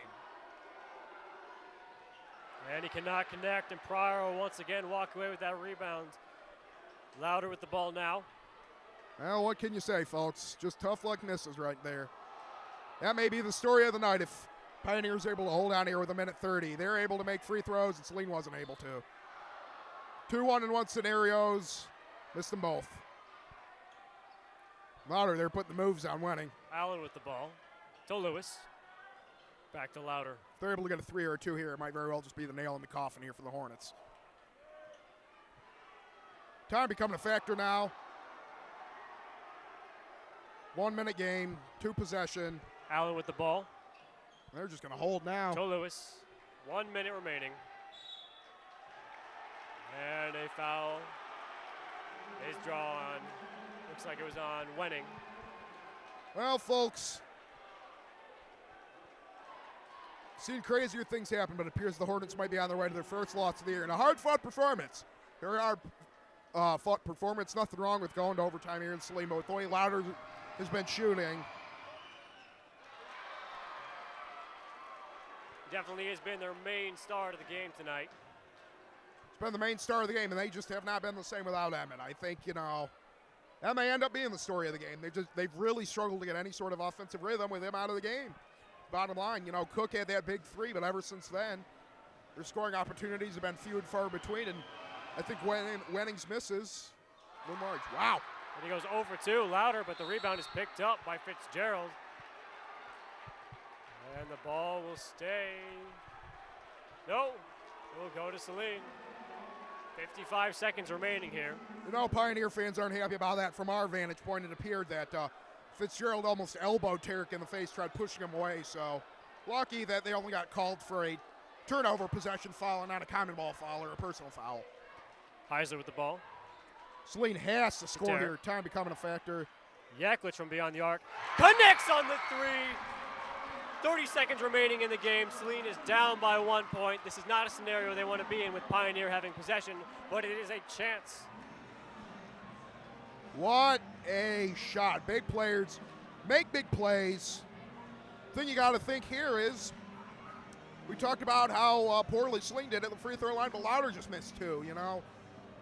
Speaker 1: And he cannot connect, and Pryor will once again walk away with that rebound. Louder with the ball now.
Speaker 2: Well, what can you say, folks? Just tough luck misses right there. That may be the story of the night if Pioneer's able to hold on here with 1:30. They're able to make free throws, and Saline wasn't able to. 2 1-1 scenarios, missed them both. Louder, they're putting the moves on Wenning.
Speaker 1: Allen with the ball to Lewis. Back to Louder.
Speaker 2: If they're able to get a 3 or a 2 here, it might very well just be the nail in the coffin here for the Hornets. Time becoming a factor now. 1-minute game, 2 possession.
Speaker 1: Allen with the ball.
Speaker 2: They're just going to hold now.
Speaker 1: To Lewis. 1 minute remaining. And a foul is drawn. Looks like it was on Wenning.
Speaker 2: Well, folks, seen crazier things happen, but it appears the Hornets might be on their way to their first loss of the year. And a hard-fought performance. Very hard-fought performance. Nothing wrong with going to overtime here in Saline, but with the way Louder has been shooting.
Speaker 1: Definitely has been their main star of the game tonight.
Speaker 2: It's been the main star of the game, and they just have not been the same without Emmett. I think, you know, that may end up being the story of the game. They've really struggled to get any sort of offensive rhythm with him out of the game. Bottom line, you know, Cook had that big 3, but ever since then, their scoring opportunities have been few and far between, and I think Wenning's misses were large. Wow.
Speaker 1: And he goes 0 for 2, Louder, but the rebound is picked up by Fitzgerald. And the ball will stay. No, it will go to Saline. 55 seconds remaining here.
Speaker 2: You know, Pioneer fans aren't happy about that. From our vantage point, it appeared that Fitzgerald almost elbowed Tarek in the face, tried pushing him away. So lucky that they only got called for a turnover possession foul and not a common ball foul or a personal foul.
Speaker 1: Heisler with the ball.
Speaker 2: Saline has to score here. Time becoming a factor.
Speaker 1: Yaklich from beyond the arc. Connects on the 3. 30 seconds remaining in the game. Saline is down by 1 point. This is not a scenario they want to be in with Pioneer having possession, but it is a chance.
Speaker 2: What a shot. Big players make big plays. Thing you got to think here is We talked about how poorly Saline did at the free throw line, but Louder just missed 2, you know.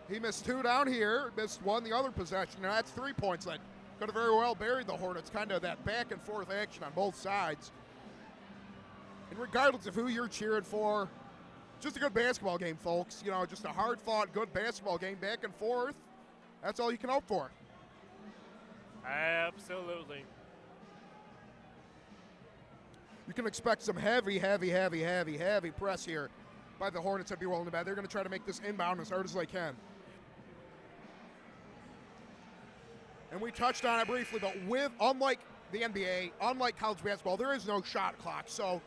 Speaker 2: He missed 2 down here, missed 1 the other possession, and that's 3 points that could have very well buried the Hornets. Kind of that back and forth action on both sides. And regardless of who you're cheering for, just a good basketball game, folks. You know, just a hard-fought, good basketball game, back and forth. That's all you can hope for.
Speaker 1: Absolutely.
Speaker 2: You can expect some heavy press here by the Hornets. I'd be willing to bet. They're going to try to make this inbound as hard as they can. And we touched on it briefly, but unlike the NBA, unlike college basketball, there is no shot clock. So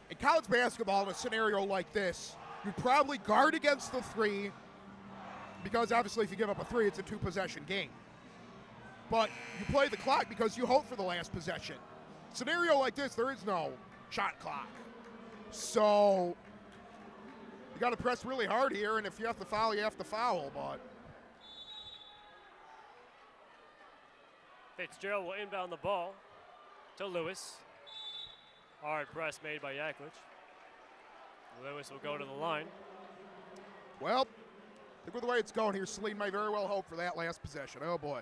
Speaker 2: in college basketball, in a scenario like this, you'd probably guard against the 3 because obviously if you give up a 3, it's a 2-possession game. But you play the clock because you hope for the last possession. Scenario like this, there is no shot clock. So you got to press really hard here, and if you have to foul, you have to foul. But
Speaker 1: Fitzgerald will inbound the ball to Lewis. Hard press made by Yaklich. Lewis will go to the line.
Speaker 2: Well, I think with the way it's going here, Saline might very well hope for that last possession. Oh, boy.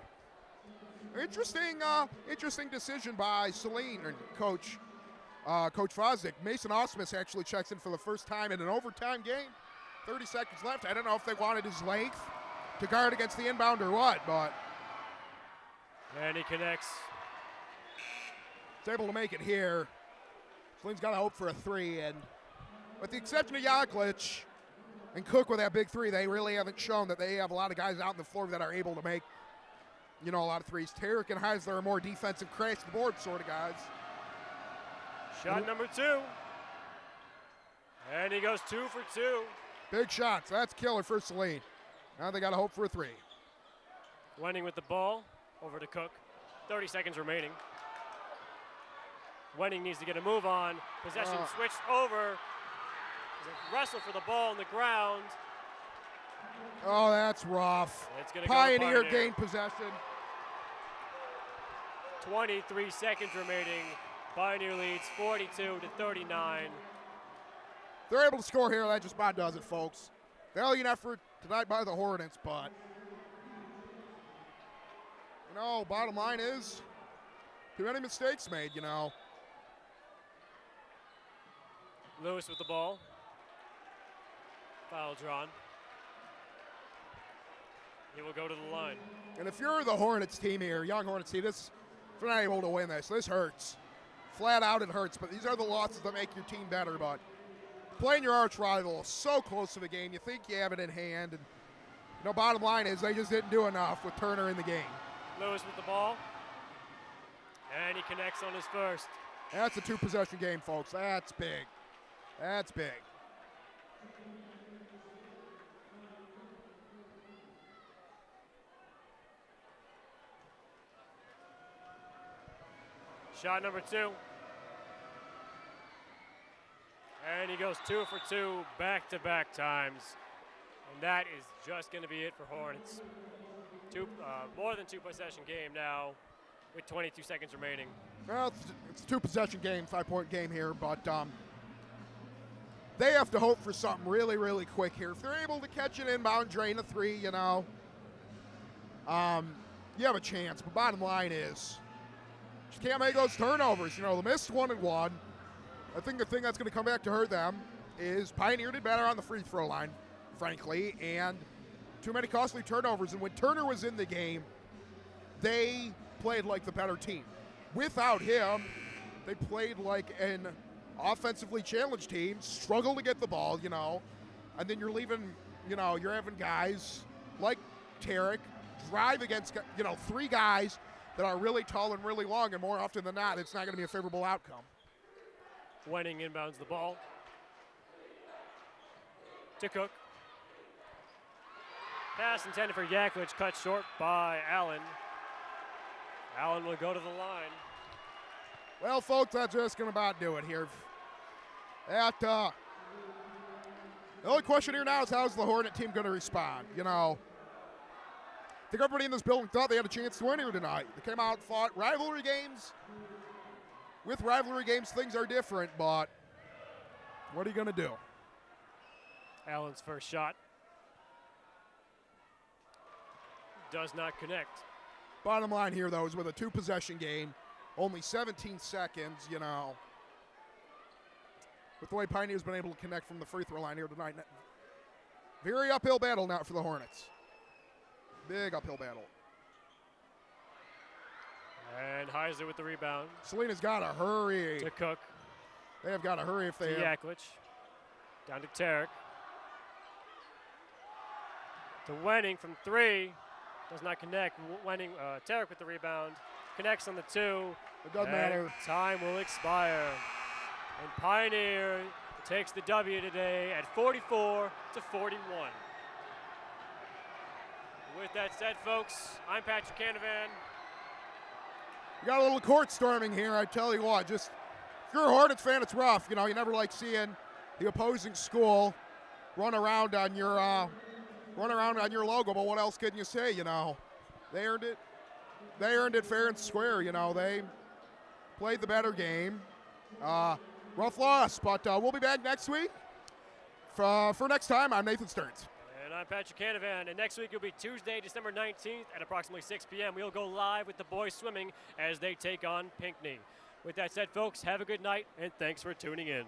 Speaker 2: Interesting decision by Saline and Coach Fosdick. Mason Osmus actually checks in for the first time in an overtime game. 30 seconds left. I don't know if they wanted his length to guard against the inbound or what, but
Speaker 1: and he connects.
Speaker 2: He's able to make it here. Saline's got to hope for a 3, and with the exception of Yaklich and Cook with that big 3, they really haven't shown that they have a lot of guys out on the floor that are able to make, you know, a lot of 3s. Tarek and Heisler are more defensive, crash the board sort of guys.
Speaker 1: Shot number 2. And he goes 2 for 2.
Speaker 2: Big shots. That's killer for Saline. Now they got to hope for a 3.
Speaker 1: Wenning with the ball over to Cook. 30 seconds remaining. Wenning needs to get a move on. Possession switched over. Wrestle for the ball on the ground.
Speaker 2: Oh, that's rough.
Speaker 1: It's gonna
Speaker 2: Pioneer
Speaker 1: go
Speaker 2: gained possession.
Speaker 1: 23 seconds remaining. Pioneer leads 42-39.
Speaker 2: They're able to score here. That just about does it, folks. Valiant effort tonight by the Hornets, but you know, bottom line is too many mistakes made, you know.
Speaker 1: Lewis with the ball. Foul drawn. He will go to the line.
Speaker 2: And if you're the Hornets team here, young Hornets team, if you're not able to win this hurts. Flat out, it hurts. But these are the losses that make your team better. But playing your arch rival so close to the game, you think you have it in hand. And you know, bottom line is they just didn't do enough with Turner in the game.
Speaker 1: Lewis with the ball. And he connects on his first.
Speaker 2: That's a 2-possession game, folks. That's big. That's big.
Speaker 1: Shot number 2. And he goes 2 for 2 back-to-back times. And that is just going to be it for Hornets. More than 2-possession game now with 22 seconds remaining.
Speaker 2: Well, it's a 2-possession game, 5-point game here, but they have to hope for something really, really quick here. If they're able to catch an inbound, drain a 3, you know, you have a chance. But bottom line is, just can't make those turnovers. You know, the missed 1 and 1. I think the thing that's going to come back to hurt them is Pioneer did better on the free throw line, frankly, and too many costly turnovers. And when Turner was in the game, they played like the better team. Without him, they played like an offensively challenged team, struggle to get the ball, you know, and then you're leaving, you know, you're having guys like Tarek drive against, you know, 3 guys that are really tall and really long, and more often than not, it's not going to be a favorable outcome.
Speaker 1: Wenning inbounds the ball to Cook. Pass intended for Yaklich, cut short by Allen. Allen will go to the line.
Speaker 2: Well, folks, that's just going to about do it here. The only question here now is how's the Hornet team going to respond? You know, I think everybody in this building thought they had a chance to win here tonight. They came out and fought rivalry games. With rivalry games, things are different, but What are you going to do?
Speaker 1: Allen's first shot does not connect.
Speaker 2: Bottom line here, though, is with a 2-possession game, only 17 seconds, you know. With the way Pioneer's been able to connect from the free throw line here tonight. Very uphill battle now for the Hornets. Big uphill battle.
Speaker 1: And Heiser with the rebound.
Speaker 2: Saline's got to hurry.
Speaker 1: To Cook.
Speaker 2: They have got to hurry if they
Speaker 1: to Yaklich. Down to Tarek. To Wenning from 3. Does not connect. Wenning, Tarek with the rebound. Connects on the 2.
Speaker 2: It doesn't matter.
Speaker 1: Time will expire. And Pioneer takes the W today at 44-41. With that said, folks, I'm Patrick Canavan.
Speaker 2: We got a little court storming here, I tell you what. Just, if you're a Hornets fan, it's rough. You know, you never like seeing the opposing school run around on your logo, but what else can you say, you know? They earned it. They earned it fair and square, you know. They played the better game. Rough loss, but we'll be back next week. For next time, I'm Nathan Stearns.
Speaker 1: And I'm Patrick Canavan, and next week will be Tuesday, December 19th at approximately 6 p.m. We'll go live with the boys swimming as they take on Pinckney. With that said, folks, have a good night, and thanks for tuning in.